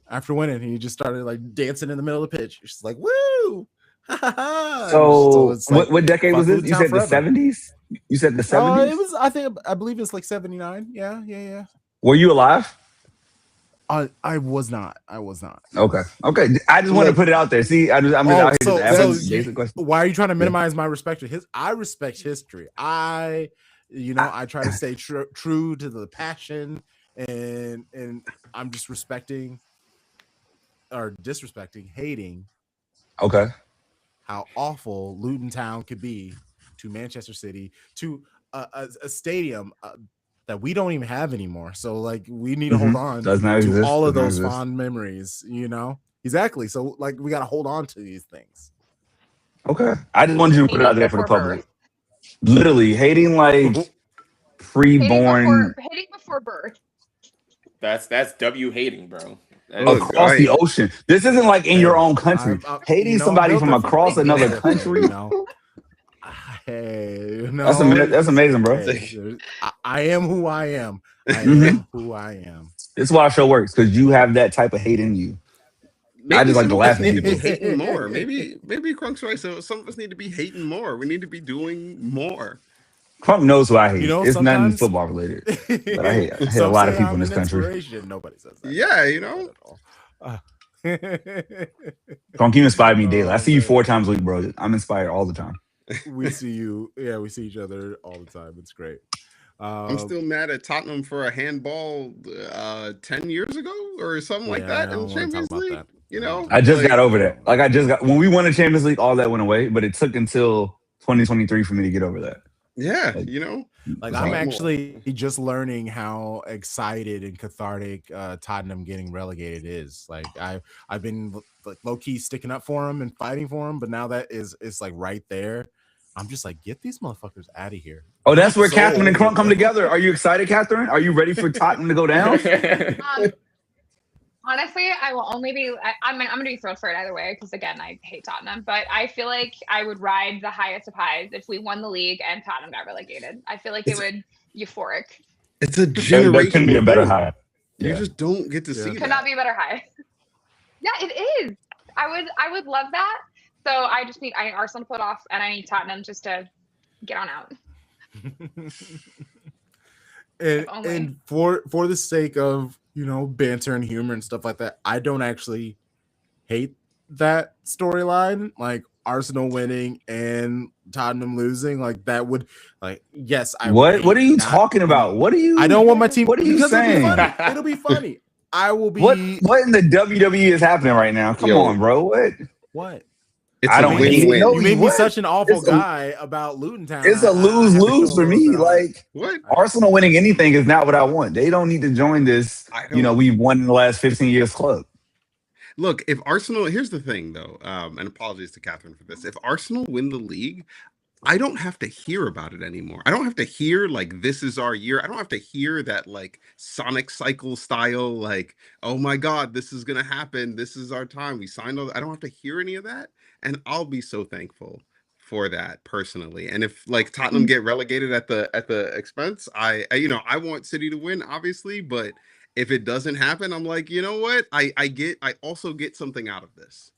after winning, he just started like dancing in the middle of the pitch. It's just like woo. So it's like, what decade was this? You said the 70s? You said the 70s? It was. I believe it's like 79. Yeah. Were you alive? I was not. Okay. I just want to put it out there. See, I'm out here just asking basic questions. Why are you trying to minimize my respect to his? I respect history. I try to stay true to the passion, and I'm just respecting or disrespecting, hating. Okay. How awful Luton Town could be to Manchester City, to a stadium that we don't even have anymore. So like we need to hold on to all of those fond memories, Exactly. So like we got to hold on to these things. Okay. I just wanted you to put it out there for the public. Literally hating like pre-born. Hating before birth. That's W hating, bro. Across the ocean. This isn't like in your own country. Hating somebody from across another country. Hey, that's amazing, bro. I am who I am. It's why our show works, because you have that type of hate in you. Maybe I just like to laugh at people. Hating more. Maybe Crunk's right. So some of us need to be hating more. We need to be doing more. Crunk knows who I hate. It's nothing football related. But I hate a lot of people in this country. Nobody says that. Yeah, Crunk, you inspire me daily. I see you 4 times a week, bro. I'm inspired all the time. We see you. Yeah, we see each other all the time. It's great. I'm still mad at Tottenham for a handball 10 years ago or something like that in the Champions League. I just got over that. Like when we won the Champions League, all that went away, but it took until 2023 for me to get over that. Yeah, I'm actually just learning how excited and cathartic Tottenham getting relegated is. Like I've been like low key sticking up for him and fighting for him, but now that it's like right there. I'm just like, get these motherfuckers out of here. Oh, that's where Katherine and Crunk come together. Are you excited, Katherine? Are you ready for Tottenham to go down? Honestly, I will only be. I'm gonna be thrilled for it either way because again, I hate Tottenham. But I feel like I would ride the highest of highs if we won the league and Tottenham got relegated. I feel like it would euphoric. It's a generation. That can be a better high. You just don't get to see. Could not be a better high. Yeah, it is. I would love that. So I need Arsenal to put off, and I need Tottenham just to get on out. and for the sake of banter and humor and stuff like that, I don't actually hate that storyline. Like Arsenal winning and Tottenham losing, like that would yes. What are you talking about? What are you? I don't want my team. What are you saying? It'll be funny. I will be. What in the WWE is happening right now? Come on, bro. What? It's I don't win-win. You made me such an awful guy about Luton Town. It's a lose-lose for me. Like what? Arsenal winning anything is not what I want. They don't need to join this. We've won in the last 15 years club. Look, if Arsenal, here's the thing though, and apologies to Catherine for this. If Arsenal win the league, I don't have to hear about it anymore. I don't have to hear like this is our year. I don't have to hear that like Sonic Cycle style, like, oh my God, this is gonna happen. This is our time. We signed all. I don't have to hear any of that. And I'll be so thankful for that personally. And if like Tottenham get relegated at the expense, I want City to win, obviously, but if it doesn't happen, I'm like, you know what? I also get something out of this.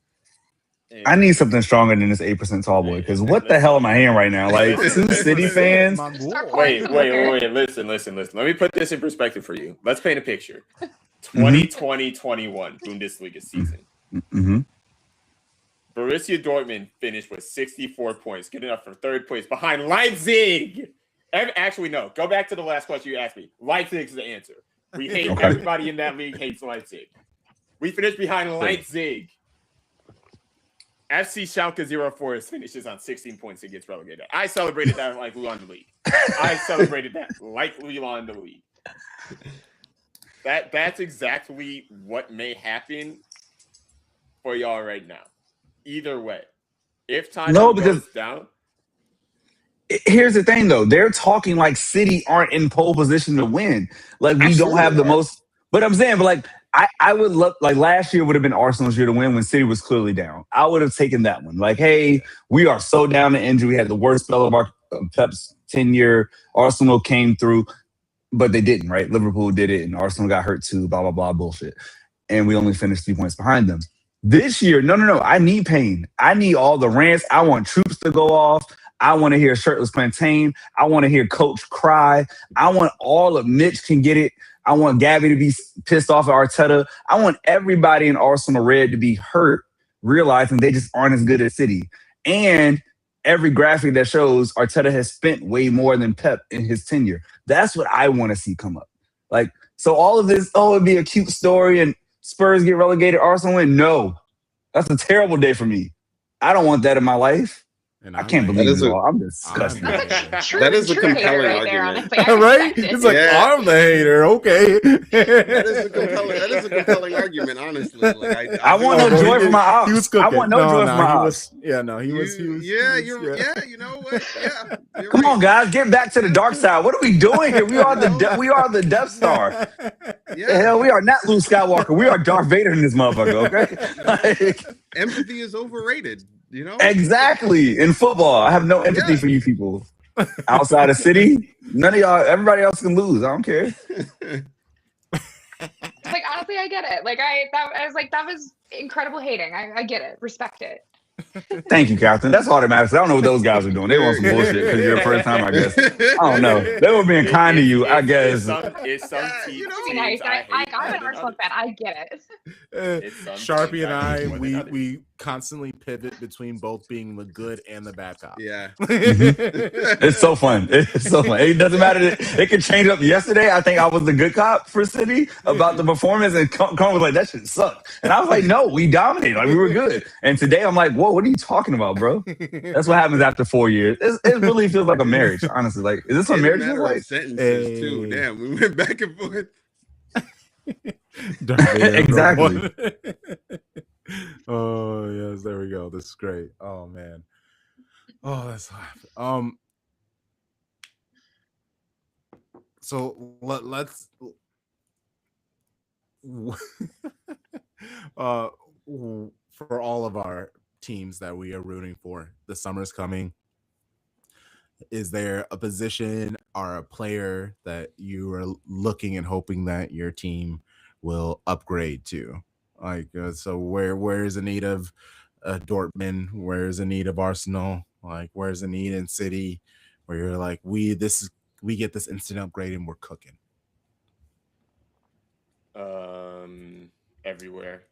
I need something stronger than this 8% tall boy, because what the hell am I hearing right now? Like two City fans. Wait. Listen. Let me put this in perspective for you. Let's paint a picture. 2020-21 Bundesliga season. Mm-hmm. Borussia Dortmund finished with 64 points, good enough for third place behind Leipzig. Actually, no. Go back to the last question you asked me. Leipzig's the answer. We hate everybody in that league hates Leipzig. We finished behind Leipzig. FC Schalke 04 finishes on 16 points and gets relegated. I celebrated that like we won the league. That's exactly what may happen for y'all right now. Either way, if time goes down. Here's the thing, though. They're talking like City aren't in pole position to win. Like we don't have the most. But I'm saying, but like I would love, like last year would have been Arsenal's year to win when City was clearly down. I would have taken that one. Like, hey, we are so down to injury. We had the worst spell of our Pep's tenure. Arsenal came through, but they didn't. Right? Liverpool did it, and Arsenal got hurt too. Blah blah blah bullshit. And we only finished 3 points behind them. This year, no. I need pain. I need all the rants. I want troops to go off. I want to hear Shirtless Plantain. I want to hear Coach cry. I want all of Mitch can get it. I want Gabby to be pissed off at Arteta. I want everybody in Arsenal Red to be hurt, realizing they just aren't as good as City. And every graphic that shows Arteta has spent way more than Pep in his tenure. That's what I want to see come up. Like, so all of this, it'd be a cute story and Spurs get relegated, Arsenal win. No, that's a terrible day for me. I don't want that in my life. And I can't believe it all. I'm disgusted. That is a compelling argument. Right? It's like, I'm the hater. Okay. That is a compelling argument, honestly. Like, I want no joy from my ops. He was cooking. I want no joy from my ops. He was. You know what? Yeah. Come on, guys. Get back to the dark side. What are we doing here? We are the Death Star. The hell, we are not Luke Skywalker. We are Darth Vader in this motherfucker, okay? Like, empathy is overrated. You know? Exactly. In football, I have no empathy for you people. Outside of City, none of y'all, everybody else can lose. I don't care. Like, honestly, I get it. Like, that was incredible hating. I get it. Respect it. Thank you, Catherine. That's all that matters. I don't know what those guys are doing. They want some bullshit because you're the first time, I guess. I don't know. They were being kind to you, I guess. It's nice. I'm an Arsenal fan. I get it. Sharpie and I, we constantly pivot between both being the good and the bad cop. Yeah. It's so fun. It's so fun. It doesn't matter. It could change up. Yesterday, I think I was the good cop for City about the performance, and Con was like, that shit sucked. And I was like, no, we dominated. Like, we were good. And today, I'm like, whoa, what are you talking about, bro? That's what happens after 4 years. It really feels like a marriage, honestly. Like, is this what marriage is like? Sentences too. Damn, we went back and forth. Exactly. Oh yes, there we go. This is great. Oh man. Oh, that's hot. So let's for all of our teams that we are rooting for, the summer's coming. Is there a position or a player that you are looking and hoping that your team will upgrade to Like, so where is the need of Dortmund? Where is the need of Arsenal? Like, where's the need in City? Where you're like, we get this instant upgrade and we're cooking. Everywhere.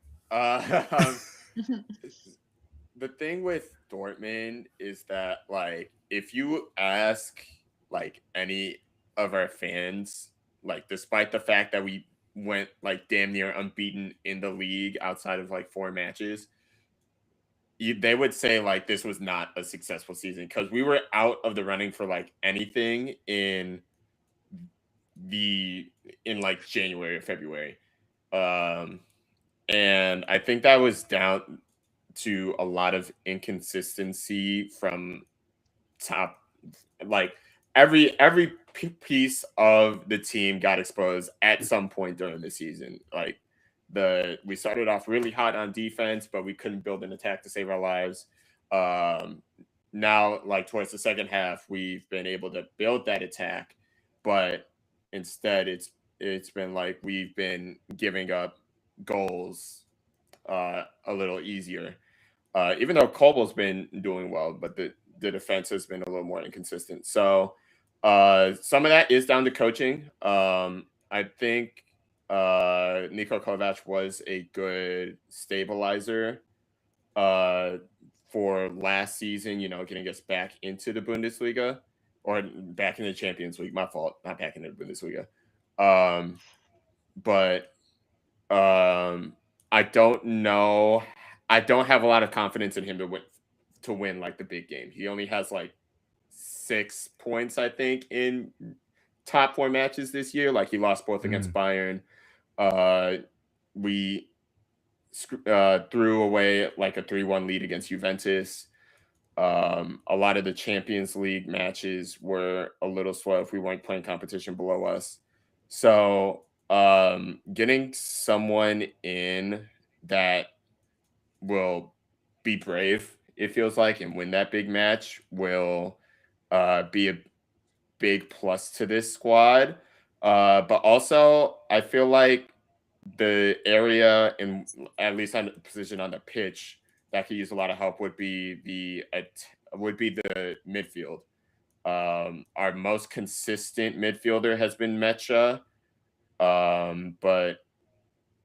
The thing with Dortmund is that, like, if you ask like any of our fans, like, despite the fact that we went like damn near unbeaten in the league outside of like 4 matches, they would say like this was not a successful season because we were out of the running for like anything in like January or February. And I think that was down to a lot of inconsistency from top, like every piece of the team got exposed at some point during the season. Like we started off really hot on defense, but we couldn't build an attack to save our lives. Now, like towards the second half, we've been able to build that attack, but instead it's been like we've been giving up goals a little easier. Even though Kobel's been doing well, but the defense has been a little more inconsistent. So some of that is down to coaching. I think Niko Kovac was a good stabilizer for last season, getting us back into the Bundesliga or back in the Champions League. My fault, not back into the Bundesliga. But I don't know. I don't have a lot of confidence in him to win like the big game. He only has like 6 points, I think, in top 4 matches this year. Like he lost both against Bayern. We threw away like a 3-1 lead against Juventus. A lot of the Champions League matches were a little slow if we weren't playing competition below us. So getting someone in that will be brave, it feels like, and win that big match will be a big plus to this squad. But also, I feel like the area, and at least on the position on the pitch, that could use a lot of help would be the midfield. Our most consistent midfielder has been Mecha,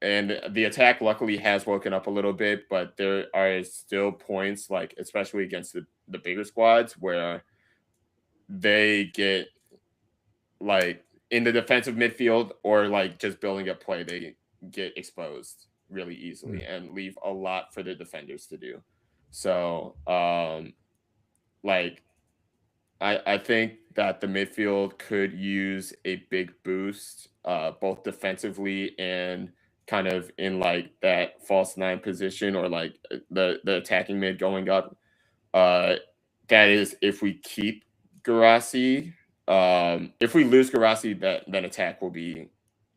and the attack luckily has woken up a little bit, but there are still points, like especially against the bigger squads, where they get like in the defensive midfield or like just building up play, they get exposed really easily and leave a lot for the defenders to do. So like I think that the midfield could use a big boost, both defensively and kind of in like that false 9 position, or like the attacking mid going up. That is if we keep Guirassy. If we lose Guirassy, then attack will be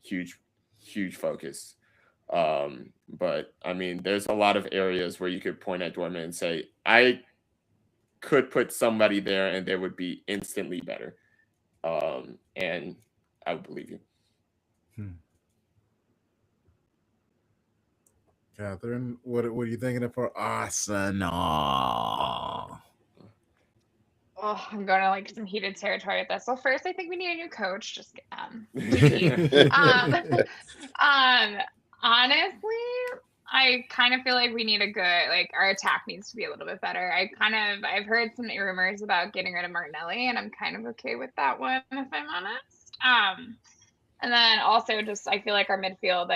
huge focus. But I mean, there's a lot of areas where you could point at Dortmund and say, I could put somebody there and they would be instantly better. And I would believe you. Catherine, what are you thinking of for Arsenal? Oh, I'm going to like some heated territory with this. Well, first, I think we need a new coach. Just honestly, I kind of feel like we need our attack needs to be a little bit better. I've heard some rumors about getting rid of Martinelli, and I'm kind of okay with that one, if I'm honest. And then also just, I feel like our midfield,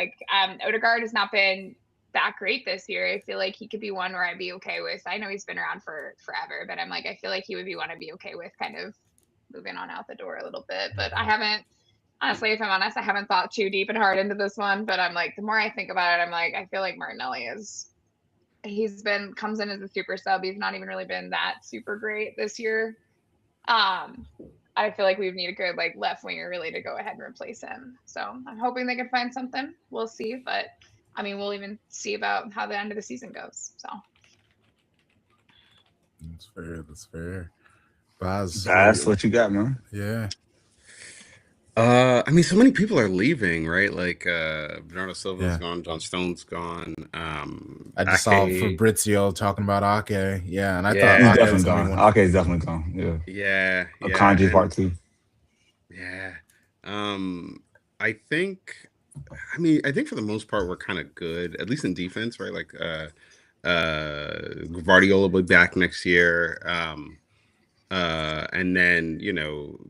Odegaard has not been that great this year. I feel like he could be one where I'd be okay with. I know he's been around for forever, but I'm like, I feel like he would be one I'd be okay with kind of moving on out the door a little bit. But I haven't, honestly, if I'm honest, I haven't thought too deep and hard into this one. But I'm like, the more I think about it, I'm like, I feel like Martinelli comes in as a super sub. He's not even really been that super great this year. I feel like we would need a good left winger really to go ahead and replace him. So I'm hoping they can find something. We'll see, but I mean, we'll even see about how the end of the season goes. So that's fair. Baz, That's what you got, man. Yeah. I mean, so many people are leaving, right? Like Bernardo Silva's gone, John Stone's gone. I just saw Ake. Fabrizio talking about Ake. Yeah, and I Yeah. thought He's Ake definitely was gonna be gone. one. Ake's definitely gone. Yeah. Yeah, Akanji and part 2. yeah. Um, I think, I mean, I think for the most part we're kind of good, at least in defense, right? Like Guardiola will be back next year. And then,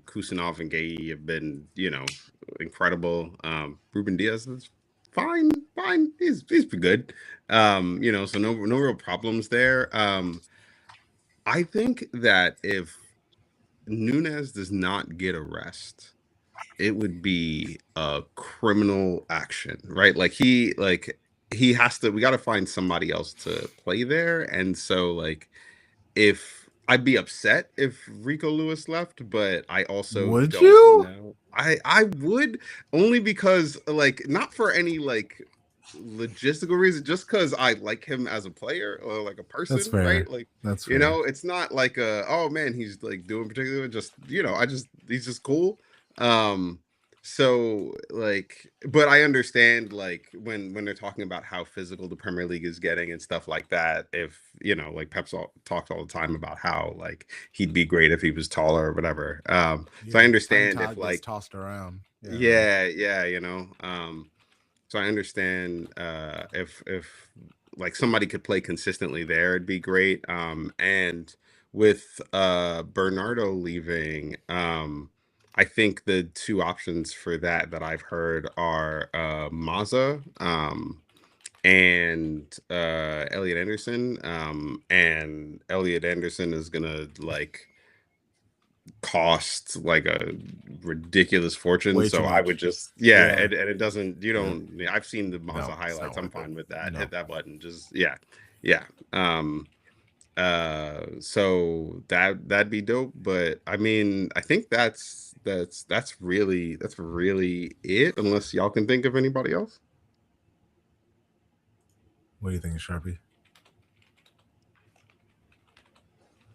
Kusanov and Gay have been, incredible. Ruben Diaz is fine, fine. He's been good. So no real problems there. I think that if Nunez does not get a rest, it would be a criminal action, right? He has to. We got to find somebody else to play there, and so if I'd be upset if Rico Lewis left, but I also Would don't you? know. I would, only because not for any logistical reason, just because I like him as a player or like a That's person, fair. right? Like That's fair. it's not like oh man, he's like doing particularly, just he's just cool. So but I understand when they're talking about how physical the Premier League is getting and stuff like that. If Pep's talks all the time about how he'd be great if he was taller or whatever. So I understand if gets tossed around. Yeah. So I understand if somebody could play consistently there, it'd be great. And with Bernardo leaving, I think the two options for that I've heard are Mazza and Elliot Anderson. And Elliot Anderson is gonna cost a ridiculous fortune. Way So too I much. would just Yeah. and it doesn't I've seen the Mazda No, it's highlights. not I'm worth fine it. with that. No. Hit that button. Just yeah. So that'd be dope. But I mean, I think that's really it, unless y'all can think of anybody else. What do you think, Sharpie?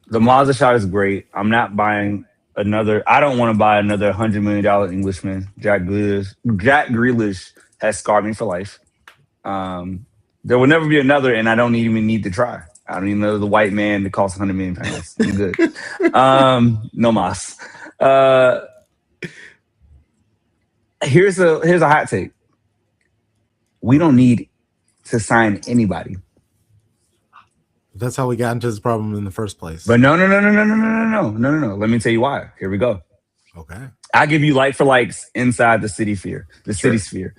The Mazda shot is great. I'm not buying another. I don't want to buy another $100 million Englishman. Jack Grealish has scarred me for life. There will never be another, and I don't even need to try. I don't even know the white man that costs £100 million. I'm good. No mas. Here's a hot take. We don't need to sign anybody. That's how we got into this problem in the first place. But no. Let me tell you why. Here we go. Okay. I give you like for likes inside the city city sphere.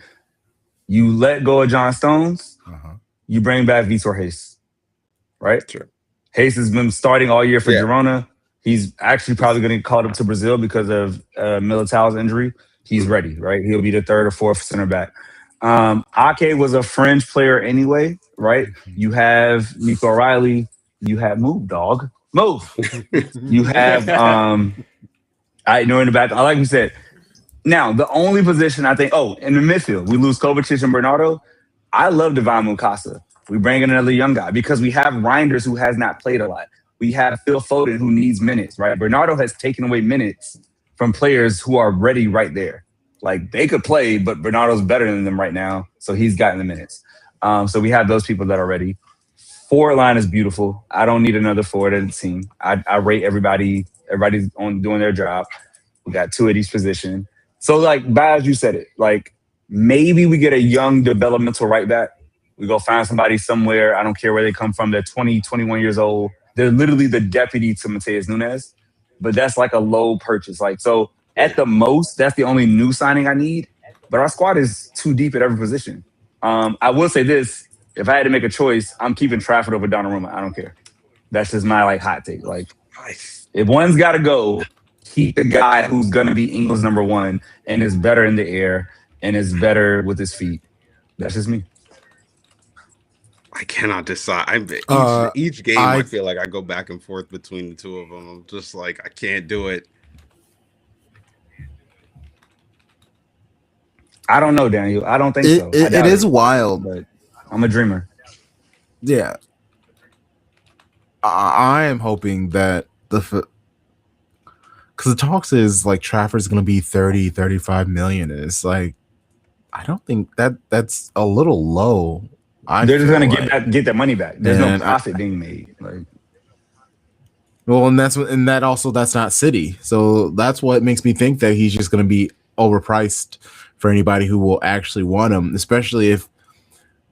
You let go of John Stones. You bring back Vitor Hayes, right? Sure. Hayes has been starting all year for Girona. He's actually probably going to get called up to Brazil because of Militao's injury. He's ready, right? He'll be the third or fourth center back. Ake was a fringe player anyway, right? You have Nico O'Reilly. You have move. You have I know in the back. Like we said. Now the only position I think. Oh, in the midfield, we lose Kovacic and Bernardo. I love Devon Mukasa. We bring in another young guy because we have Reinders who has not played a lot. We have Phil Foden who needs minutes, right? Bernardo has taken away minutes from players who are ready right there. Like they could play, but Bernardo's better than them right now, so he's gotten the minutes. So we have those people that are ready. Forward line is beautiful. I don't need another forward in the team. I rate everybody. Everybody's on doing their job. We got two at each position. So Baz, you said it. Maybe we get a young developmental right back. We go find somebody somewhere. I don't care where they come from. They're 20, 21 years old. They're literally the deputy to Mateus Nunes. But that's a low purchase. So at the most, that's the only new signing I need. But our squad is too deep at every position. I will say this. If I had to make a choice, I'm keeping Trafford over Donnarumma. I don't care. That's just my hot take. If one's got to go, keep the guy who's going to be England's number one and is better in the air and is better with his feet. That's just me. I cannot decide. Each game, I feel like I go back and forth between the two of them. I'm just I can't do it. I don't know, Daniel. I don't think so. It is wild. But I'm a dreamer. Yeah. I am hoping that because the talks is like Trafford's going to be 30, 35 million. And it's like, I don't think that's a little low. They're just gonna get that money back. There's no And profit being made. Like, well, and that's not City. So that's what makes me think that he's just going to be overpriced for anybody who will actually want him, especially if.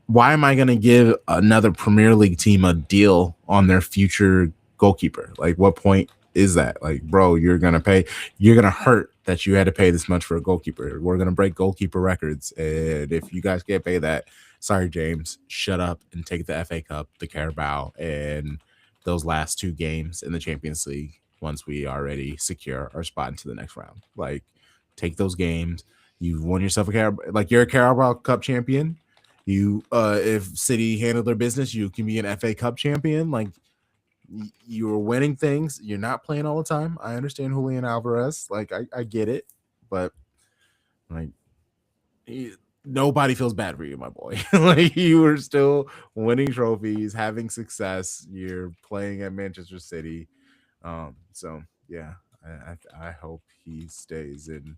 Why am I going to give another Premier League team a deal on their future goalkeeper? Like, what point is that? Like, bro, you're going to hurt that you had to pay this much for a goalkeeper. We're going to break goalkeeper records. And if you guys can't pay that, sorry, James, shut up and take the FA Cup, the Carabao, and those last 2 games in the Champions League once we already secure our spot into the next round. Like, take those games. You've won yourself you're a Carabao Cup champion. You, if City handled their business, you can be an FA Cup champion. Like, you're winning things. You're not playing all the time. I understand Julian Alvarez. Like, I get it, but like, nobody feels bad for you, my boy. Like, you are still winning trophies, having success. You're playing at Manchester City. So yeah, I hope he stays and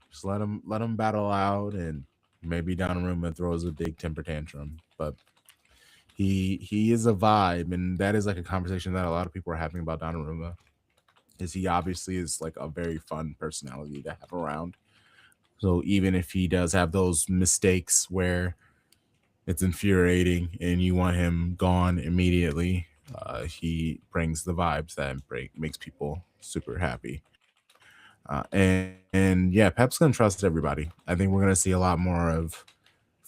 just let him battle out, and maybe Donnarumma throws a big temper tantrum, but he is a vibe, and that is like a conversation that a lot of people are having about Donnarumma. Is he obviously is like a very fun personality to have around. So even if he does have those mistakes where it's infuriating and you want him gone immediately, he brings the vibes that makes people super happy. And yeah, Pep's gonna trust everybody. I think we're gonna see a lot more of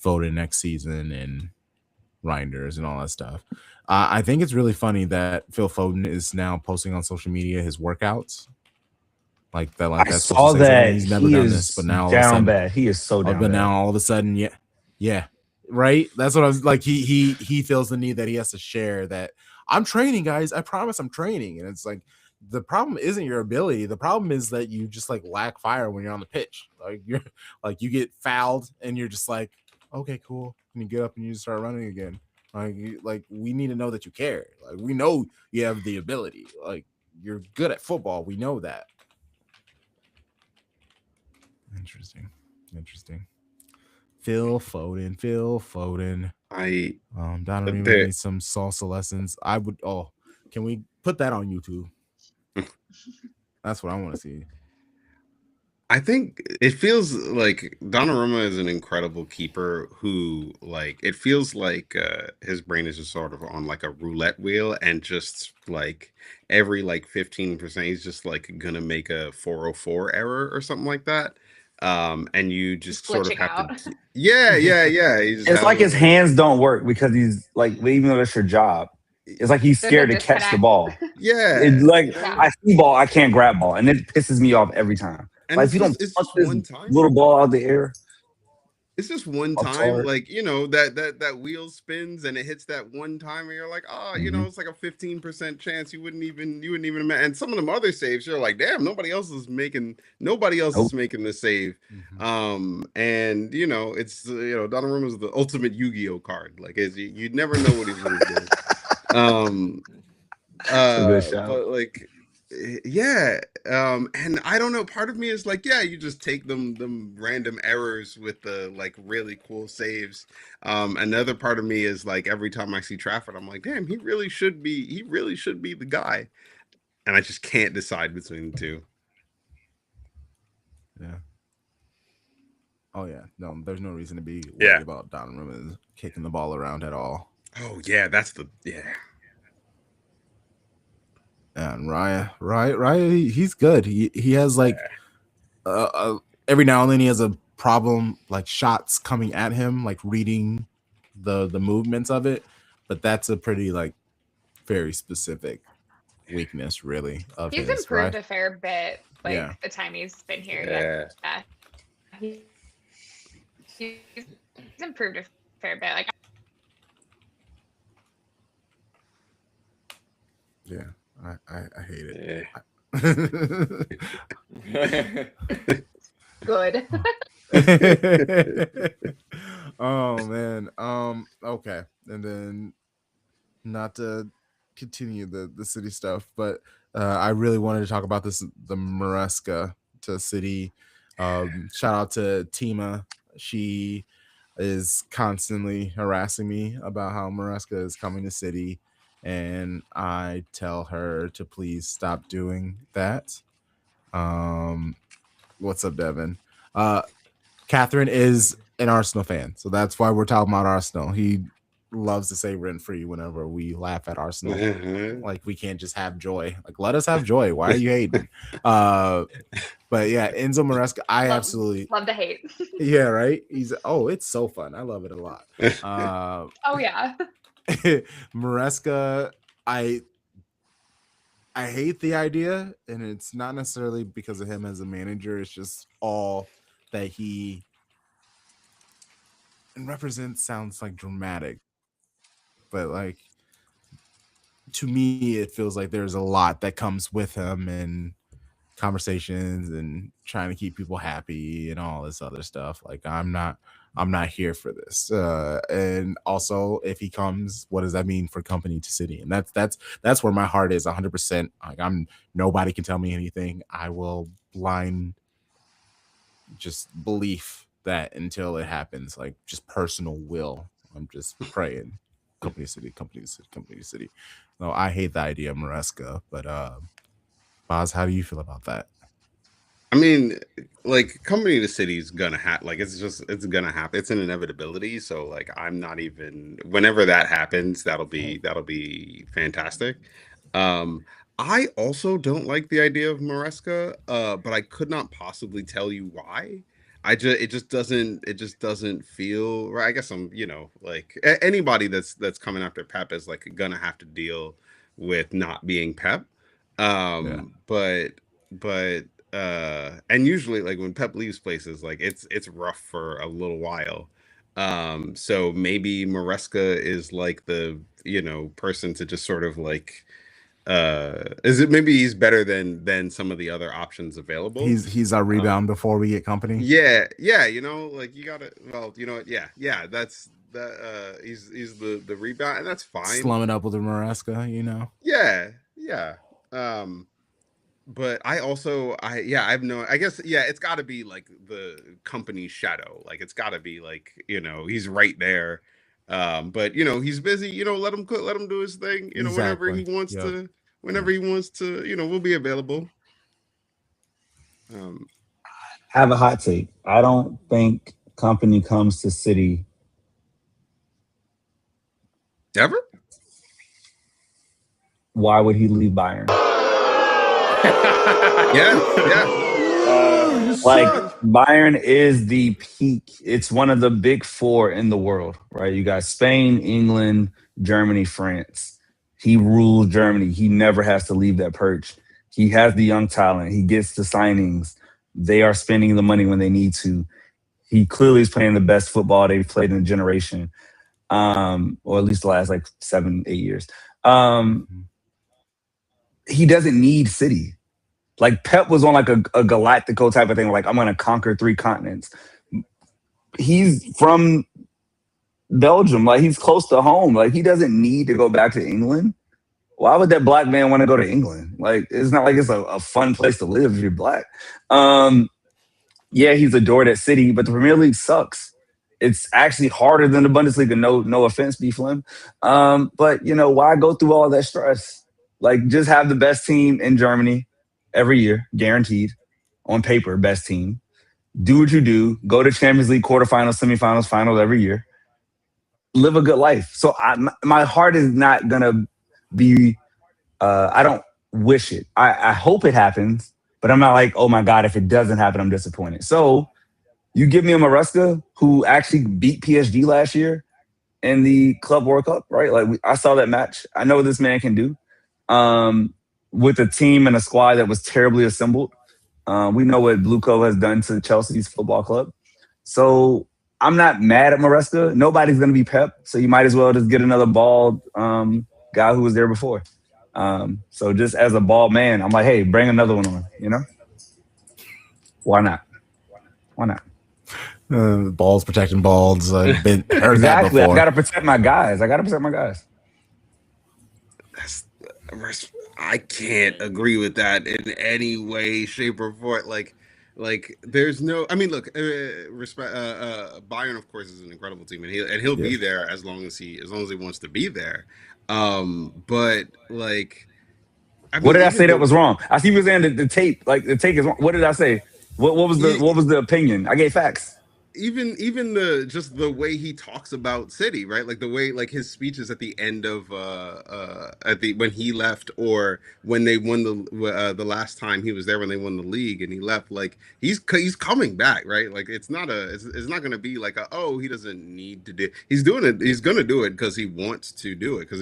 Foden next season and Reinders and all that stuff. I think it's really funny that Phil Foden is now posting on social media his workouts. Like that, I that's saw supposed to say that he's never he done is this, but now all of a down sudden, bad. He is so down but bad. now all of a sudden, yeah, right. That's what I was like. He feels the need that he has to share that I'm training, guys. I promise I'm training, and it's like the problem isn't your ability. The problem is that you just like lack fire when you're on the pitch. Like you're like you get fouled, and you're just like, okay, cool, and you get up and you just start running again. Like we need to know that you care. Like we know you have the ability. Like you're good at football. We know that. Interesting. Phil Foden. Donnarumma needs some salsa lessons. I would. Oh, can we put that on YouTube? That's what I want to see. I think it feels like Donnarumma is an incredible keeper who, like, it feels like his brain is just sort of on like a roulette wheel, and just like every like 15%, he's just like gonna make a 404 error or something like that. And you just sort of have out. to, yeah. It's like his hands don't work because he's like, even though that's your job, it's like he's scared to catch the ball. Yeah, I see ball, I can't grab ball, and it pisses me off every time. And like, if you don't punch this one time, little ball out of the air. It's just one time, like, you know, that wheel spins and it hits that one time, and you're like, oh, you know, it's like a 15% chance you wouldn't even imagine. And some of them other saves, you're like, damn, nobody else is making the save. And you know, it's Donnarumma is the ultimate Yu-Gi-Oh card. Like, you'd never know what he's really doing. But like, yeah, and I don't know, part of me is like, yeah, you just take them random errors with the like really cool saves. Another part of me is like, every time I see Trafford, I'm like, damn, he really should be the guy, and I just can't decide between the two. Yeah. Oh yeah, no, there's no reason to be worried about Donnarumma kicking the ball around at all. Oh yeah, And Raya, he's good. He has like every now and then he has a problem, like shots coming at him, like reading the movements of it, but that's a pretty like very specific weakness, really. Of he's his, improved right? a fair bit, like the time he's been here. Yeah. He's improved a fair bit. Like, yeah. I hate it. Good. Oh man. Okay. And then not to continue the city stuff, but I really wanted to talk about the Maresca to City. Shout out to Tima. She is constantly harassing me about how Maresca is coming to City, and I tell her to please stop doing that. What's up, Devin? Katherine is an Arsenal fan, so that's why we're talking about Arsenal. He loves to say rent free whenever we laugh at Arsenal. Like, we can't just have joy. Like, let us have joy. Why are you hating? But yeah, Enzo Maresca, I absolutely love the hate. Yeah, right. It's so fun. I love it a lot. Oh yeah. Maresca, I hate the idea, and it's not necessarily because of him as a manager. It's just all that he represents. Sounds like dramatic, but like, to me, it feels like there's a lot that comes with him, and conversations and trying to keep people happy and all this other stuff. Like, I'm not here for this. And also, if he comes, what does that mean for company to City? And that's where my heart is 100%. Like, nobody can tell me anything. I will blind just belief that until it happens, like, just personal will. I'm just praying. Company to City, company to City, company to City. No, I hate the idea of Maresca, but Boz, how do you feel about that? I mean, like, company to City is gonna happen. Like, it's gonna happen. It's an inevitability. So, like, I'm not even. Whenever that happens, that'll be fantastic. I also don't like the idea of Maresca, but I could not possibly tell you why. It just doesn't feel right. I guess I'm, like, anybody that's coming after Pep is like gonna have to deal with not being Pep. But and usually, like, when Pep leaves places, like, it's rough for a little while. So maybe Maresca is like the person to just sort of like is it maybe he's better than some of the other options available. He's our rebound before we get company. Yeah, like, you gotta, well, you know what, yeah, that's that he's the rebound, and that's fine. Slumming up with the Maresca, Yeah. But I have no, I guess, it's got to be like the company's shadow. Like, it's got to be like, he's right there. But he's busy. Let him do his thing. Whenever he wants to, we'll be available. I have a hot take. I don't think company comes to City ever. Why would he leave Bayern? Like, Bayern is the peak. It's one of the big four in the world, right? You got Spain, England, Germany, France. He rules Germany. He never has to leave that perch. He has the young talent. He gets the signings. They are spending the money when they need to. He clearly is playing the best football they've played in a generation, or at least the last, like, 7-8 years. He doesn't need City. Like, Pep was on like a Galactico type of thing. Like, I'm going to conquer 3 continents. He's from Belgium. Like, he's close to home. Like, he doesn't need to go back to England. Why would that black man want to go to England? Like, it's not like it's a fun place to live if you're black. Yeah, he's adored at City, but the Premier League sucks. It's actually harder than the Bundesliga. No offense, BFlem. But, why go through all that stress? Like, just have the best team in Germany every year, guaranteed, on paper, best team. Do what you do. Go to Champions League quarterfinals, semifinals, finals every year. Live a good life. So my heart is not going to be, I don't wish it. I hope it happens, but I'm not like, oh my God, if it doesn't happen, I'm disappointed. So you give me a Maresca who actually beat PSG last year in the Club World Cup, right? Like, I saw that match. I know what this man can do. With a team and a squad that was terribly assembled. We know what Bluco has done to Chelsea's football club. So I'm not mad at Maresca. Nobody's going to be Pep, so you might as well just get another bald guy who was there before. So just as a bald man, I'm like, hey, bring another one on, Why not? Balls protecting balds. I've been heard exactly. that before. I got to protect my guys. I can't agree with that in any way, shape, or form. Like there's no. I mean, look, respect. Bayern, of course, is an incredible team, and he'll be there as long as he wants to be there. But like, I What mean, did I even say that the was wrong? I see you were saying the tape, like the take is wrong. What did I say? What was e- the opinion? I gave facts. even the just the way he talks about City, right? Like the way like his speeches at the end of at the when he left or when they won the last time he was there when they won the league and he left, like he's coming back, right? Like it's not going to be like he doesn't need to do, he's doing it, he's going to do it because he wants to do it because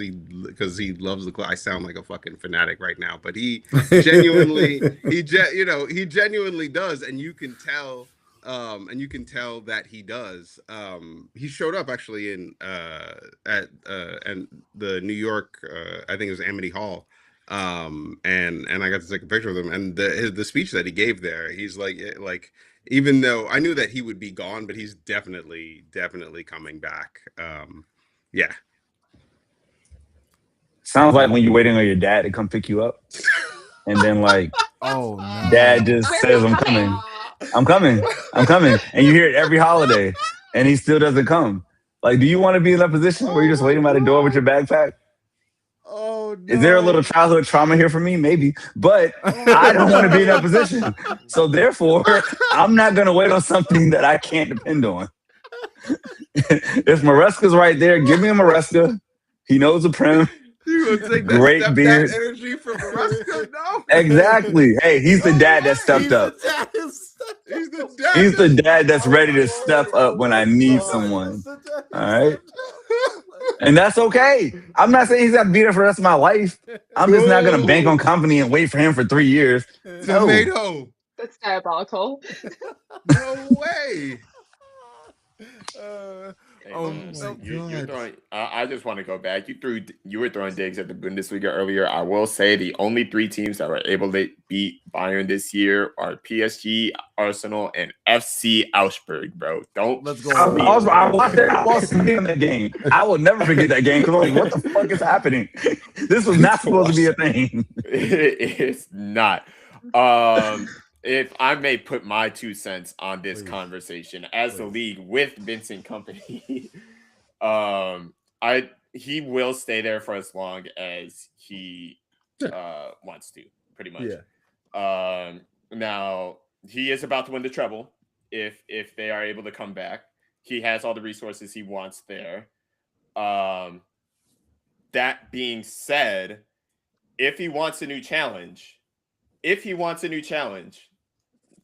he loves the club. I sound like a fucking fanatic right now, but he genuinely he genuinely does, and you can tell that he does. He showed up actually in at and the New York, I think it was Amity Hall, and I got to take a picture of him. And the speech that he gave there, he's like even though I knew that he would be gone, but he's definitely coming back. Yeah. Sounds like when you're waiting on your dad to come pick you up, and then like Oh dad no. just Where are says, we "I'm coming? coming, I'm coming, I'm coming," and you hear it every holiday, and he still doesn't come. Like, do you want to be in that position where you're Oh just my waiting by the door with your god. backpack? Oh Is there a little no. childhood trauma here for me? Maybe, but I Oh don't want to be in that no. position. So therefore, I'm not going to wait on something that I can't depend on. If Maresca's right there, give me a Maresca. He knows the prim, You gonna take that great stepdad beard. energy from Orozco? No. Exactly. Hey, he's the No dad that way. stepped up. He's the dad. He's the dad that's Oh ready my to step lord. up Oh when I my need god. someone. He's the dad. All right. And that's okay. I'm not saying he's got to be there for the rest of my life. I'm just not going to bank on Oh, company and wait for him for 3 years. No. tomato. That's diabolical. No way. Hey Oh man, my you're god. throwing. I just want to go back. You were throwing digs at the Bundesliga earlier. I will say the only three teams that were able to beat Bayern this year are PSG, Arsenal, and FC Augsburg. Bro, don't Let's I, go. I, was, I sleep. watched that. I lost sleep on that game. I will never forget that game because I was like, what the fuck is happening? This was not supposed to be a thing. It's not. If I may put my 2 cents on this Please. conversation as the Please. league with Vincent Company, he will stay there for as long as he wants to, pretty much. Yeah. Now he is about to win the treble if they are able to come back. He has all the resources he wants there. That being said, if he wants a new challenge,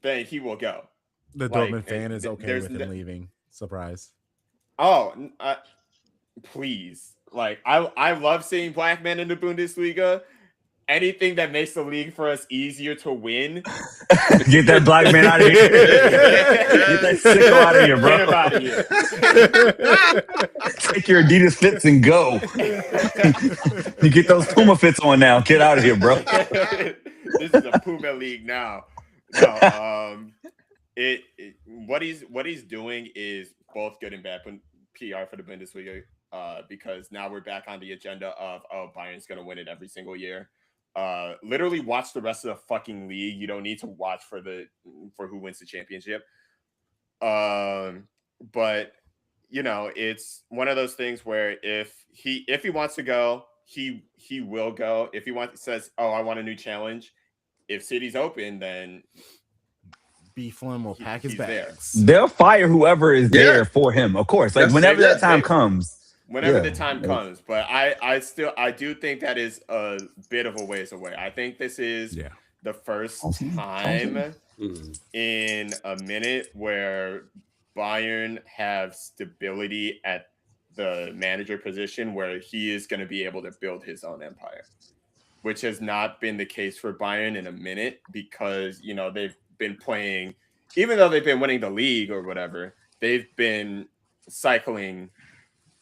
then he will go. The Like, Dortmund fan is okay there's with him leaving. Surprise. Oh, please. Like, I love seeing black men in the Bundesliga. Anything that makes the league for us easier to win. Get that black man out of here. Get that sicko out of here, bro. Get him out of here. Take your Adidas fits and go. You get those Puma fits on now. Get out of here, bro. This is a Puma league now. No, what he's doing is both good and bad PR for the Bundesliga, because now we're back on the agenda of Bayern's gonna win it every single year. Literally watch the rest of the fucking league. You don't need to watch for who wins the championship. But it's one of those things where if he wants to go, he will go. If he says, "Oh, I want a new challenge," if City's open, then BFlem will pack his bags. They'll fire whoever is there for him, of course. Like whenever that time comes. Whenever the time comes. But I do think that is a bit of a ways away. I think this is the first time in a minute where Bayern have stability at the manager position where he is going to be able to build his own empire, which has not been the case for Bayern in a minute because, they've been playing, even though they've been winning the league or whatever, they've been cycling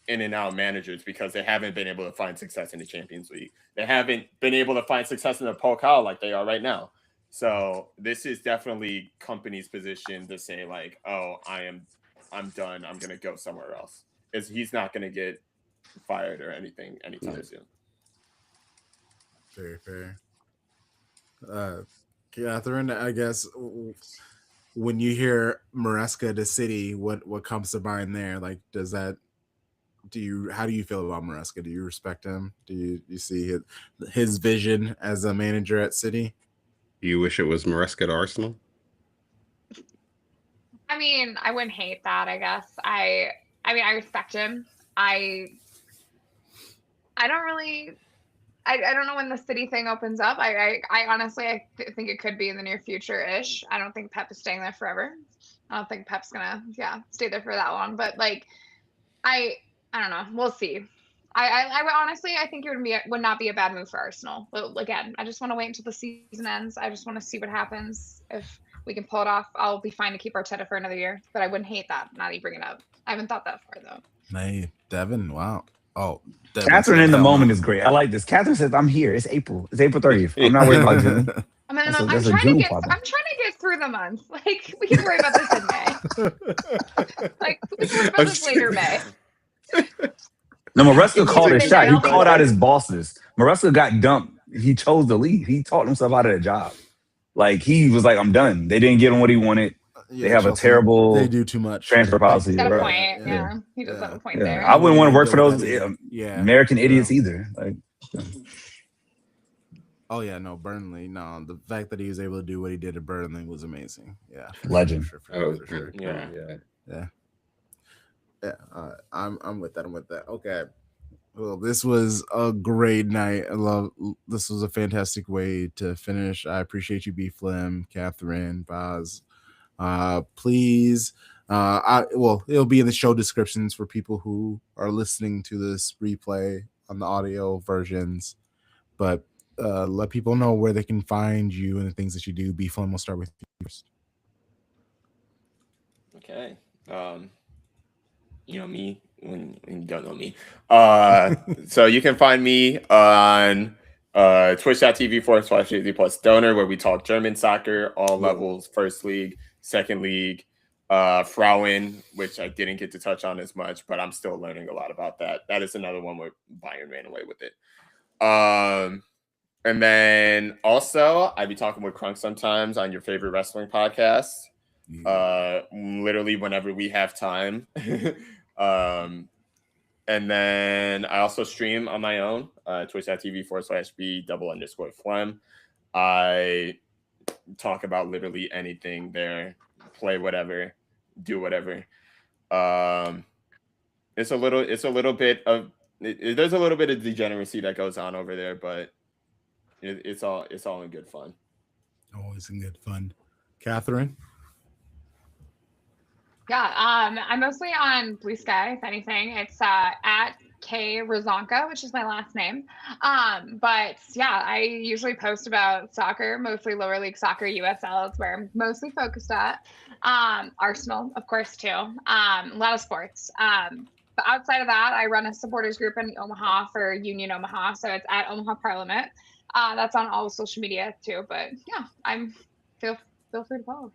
in and out managers because they haven't been able to find success in the Champions League. They haven't been able to find success in the Pokal like they are right now. So this is definitely company's position to say like, oh, I'm done. I'm going to go somewhere else. He's not going to get fired or anything anytime soon. Very fair. Catherine, I guess when you hear Maresca the city, what comes to mind there? Like, how do you feel about Maresca? Do you respect him? Do you see his vision as a manager at City? You wish it was Maresca to Arsenal? I mean, I wouldn't hate that, I guess. I mean, I respect him. I don't really I don't know when the City thing opens up. I honestly think it could be in the near future ish. I don't think Pep is staying there forever. I don't think Pep's gonna stay there for that long. But like I don't know. We'll see. I would honestly, I think it would not be a bad move for Arsenal. But again, I just want to wait until the season ends. I just want to see what happens. If we can pull it off, I'll be fine to keep Arteta for another year. But I wouldn't hate that. Not even bring it up. I haven't thought that far though. Hey, Devin. Wow. Oh, Catherine in the moment is great. I like this. Catherine says, "I'm here. It's April. It's April 30th. I'm not worried about June." I'm trying to get through the month. Like we can worry about this in May. Like we can worry about this later May. No, Maresca called his shot. He called out his bosses. Maresca got dumped. He chose to leave. He talked himself out of the job. Like he was like, "I'm done." They didn't give him what he wanted. They have Chelsea, a terrible. They do too much transfer policy. He's got a point. Yeah, he does have a point there. I wouldn't want to work for those American idiots either. Like. Oh yeah, no, Burnley. No, the fact that he was able to do what he did at Burnley was amazing. Yeah, legend. For sure. Yeah. I'm with that. Okay. Well, this was a great night. This was a fantastic way to finish. I appreciate you, BFlem, Katherine, Baz. Please. It'll be in the show descriptions for people who are listening to this replay on the audio versions. But let people know where they can find you and the things that you do. BFlem, we'll start with you first. Okay. You know me when you don't know me. So you can find me on twitch.tv/Disney+Donor, where we talk German soccer, all levels, first league, second league, Frauen, which I didn't get to touch on as much, but I'm still learning a lot about that. That is another one where Bayern ran away with it. And then also I'd be talking with Crunk sometimes on your favorite wrestling podcast. Literally whenever we have time. And then I also stream on my own, twitch.tv/B__Flem. I talk about literally anything there, play whatever, do whatever. There's a little bit of degeneracy that goes on over there, but it's all in good fun. Always in good fun. Katherine? Yeah, I'm mostly on Blue Sky, if anything. It's at K Rozonka, which is my last name. But yeah, I usually post about soccer, mostly lower league soccer, USL is where I'm mostly focused at. Arsenal, of course, too. A lot of sports. But outside of that, I run a supporters group in Omaha for Union Omaha. So it's at Omaha Parliament. That's on all social media too. But yeah, feel free to follow.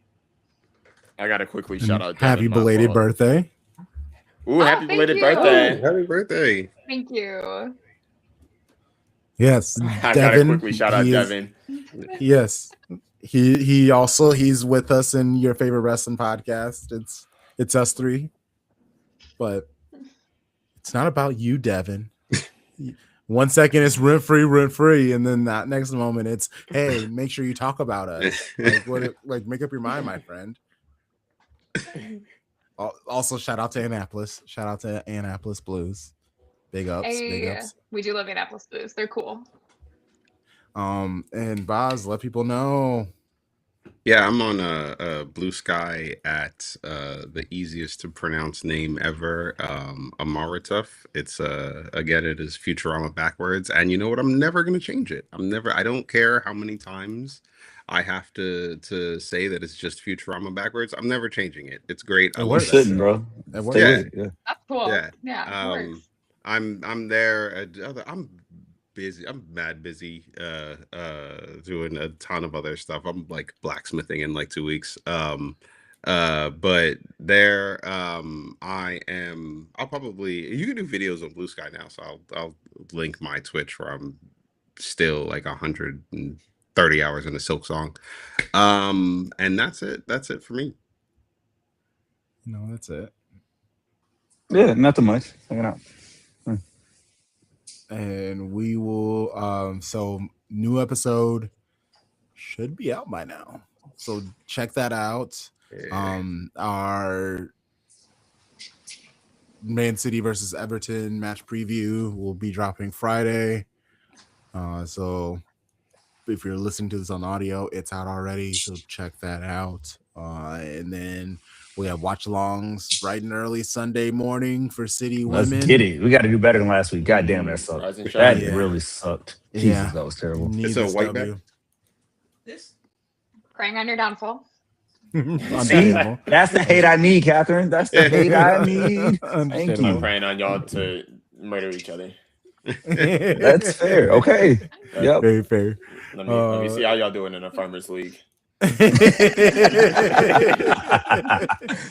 I gotta quickly shout out Devin, happy belated birthday. Ooh, happy belated birthday. Happy birthday. Thank you. Yes. I gotta quickly shout out Devin. Yes. He's with us in your favorite wrestling podcast. It's us three. But it's not about you, Devin. 1 second it's rent free, and then that next moment it's, hey, make sure you talk about us. Make up your mind, my friend. Also, shout out to Annapolis. Shout out to Annapolis Blues. Big ups. Big ups. We do love Annapolis Blues. They're cool. And Baz, let people know. Yeah, I'm on Blue Sky at the easiest to pronounce name ever, Amarituf. It's again, it is Futurama backwards, and you know what? I'm never gonna change it. I don't care how many times I have to say that it's just Futurama backwards. I'm never changing it. It's great. I shouldn't, bro. Yeah. That's cool. Yeah. I'm there. I'm busy. I'm mad busy doing a ton of other stuff. I'm like blacksmithing in like 2 weeks. But there I'll probably, you can do videos on Blue Sky now, so I'll link my Twitch where I'm still like 130 hours in a Silk song. And that's it for me. No, that's it. Yeah, nothing much. Hanging out. And we will so new episode should be out by now. So check that out. Our Man City versus Everton match preview will be dropping Friday. So if you're listening to this on audio, it's out already. So check that out. And then we have watch alongs bright and early Sunday morning for City Let's women. get it. We got to do better than last week. God damn, that sucked. Rise and That shine. really sucked. Jesus, Yeah. that was terrible. It's a white bet. Praying on your downfall. See, Understandable. that's the hate I need, Catherine. That's the hate I need. Thank Understandable. I'm you. praying on y'all to murder each other. That's fair. Okay. Yep. Very fair. Let me see how y'all doing in a farmers league.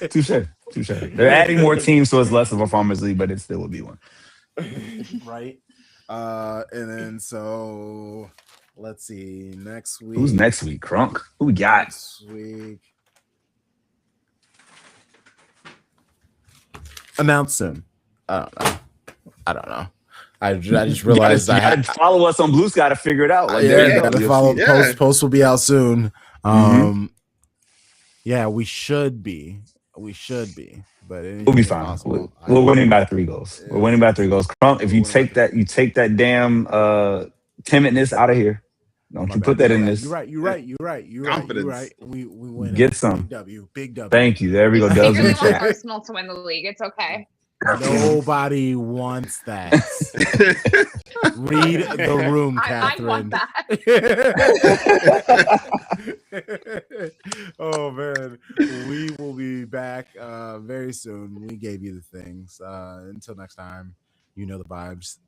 Touche. They're adding more teams, so it's less of a farmers league, but it still would be one. Right. And then so let's see. Next week. Who's next week? Crunk? Who we got? Next week. Announce him. I don't know. I just realized I had to follow us on Blue Sky to figure it out. Like, there you go. to follow. Post will be out soon. Yeah, we should be, but We'll be fine. We're winning by 3 goals. We're winning by 3 goals. Crunk, if you take that damn timidness out of here. Don't you put that in this? You're right. Confidence. We win. Get some. Big W. Thank you. There we go. I Dubs in really the want chat. Arsenal to win the league. It's okay. Nobody wants that. Read the room, Catherine. I want that. Oh man, we will be back very soon. We gave you the things. Until next time, you know the vibes.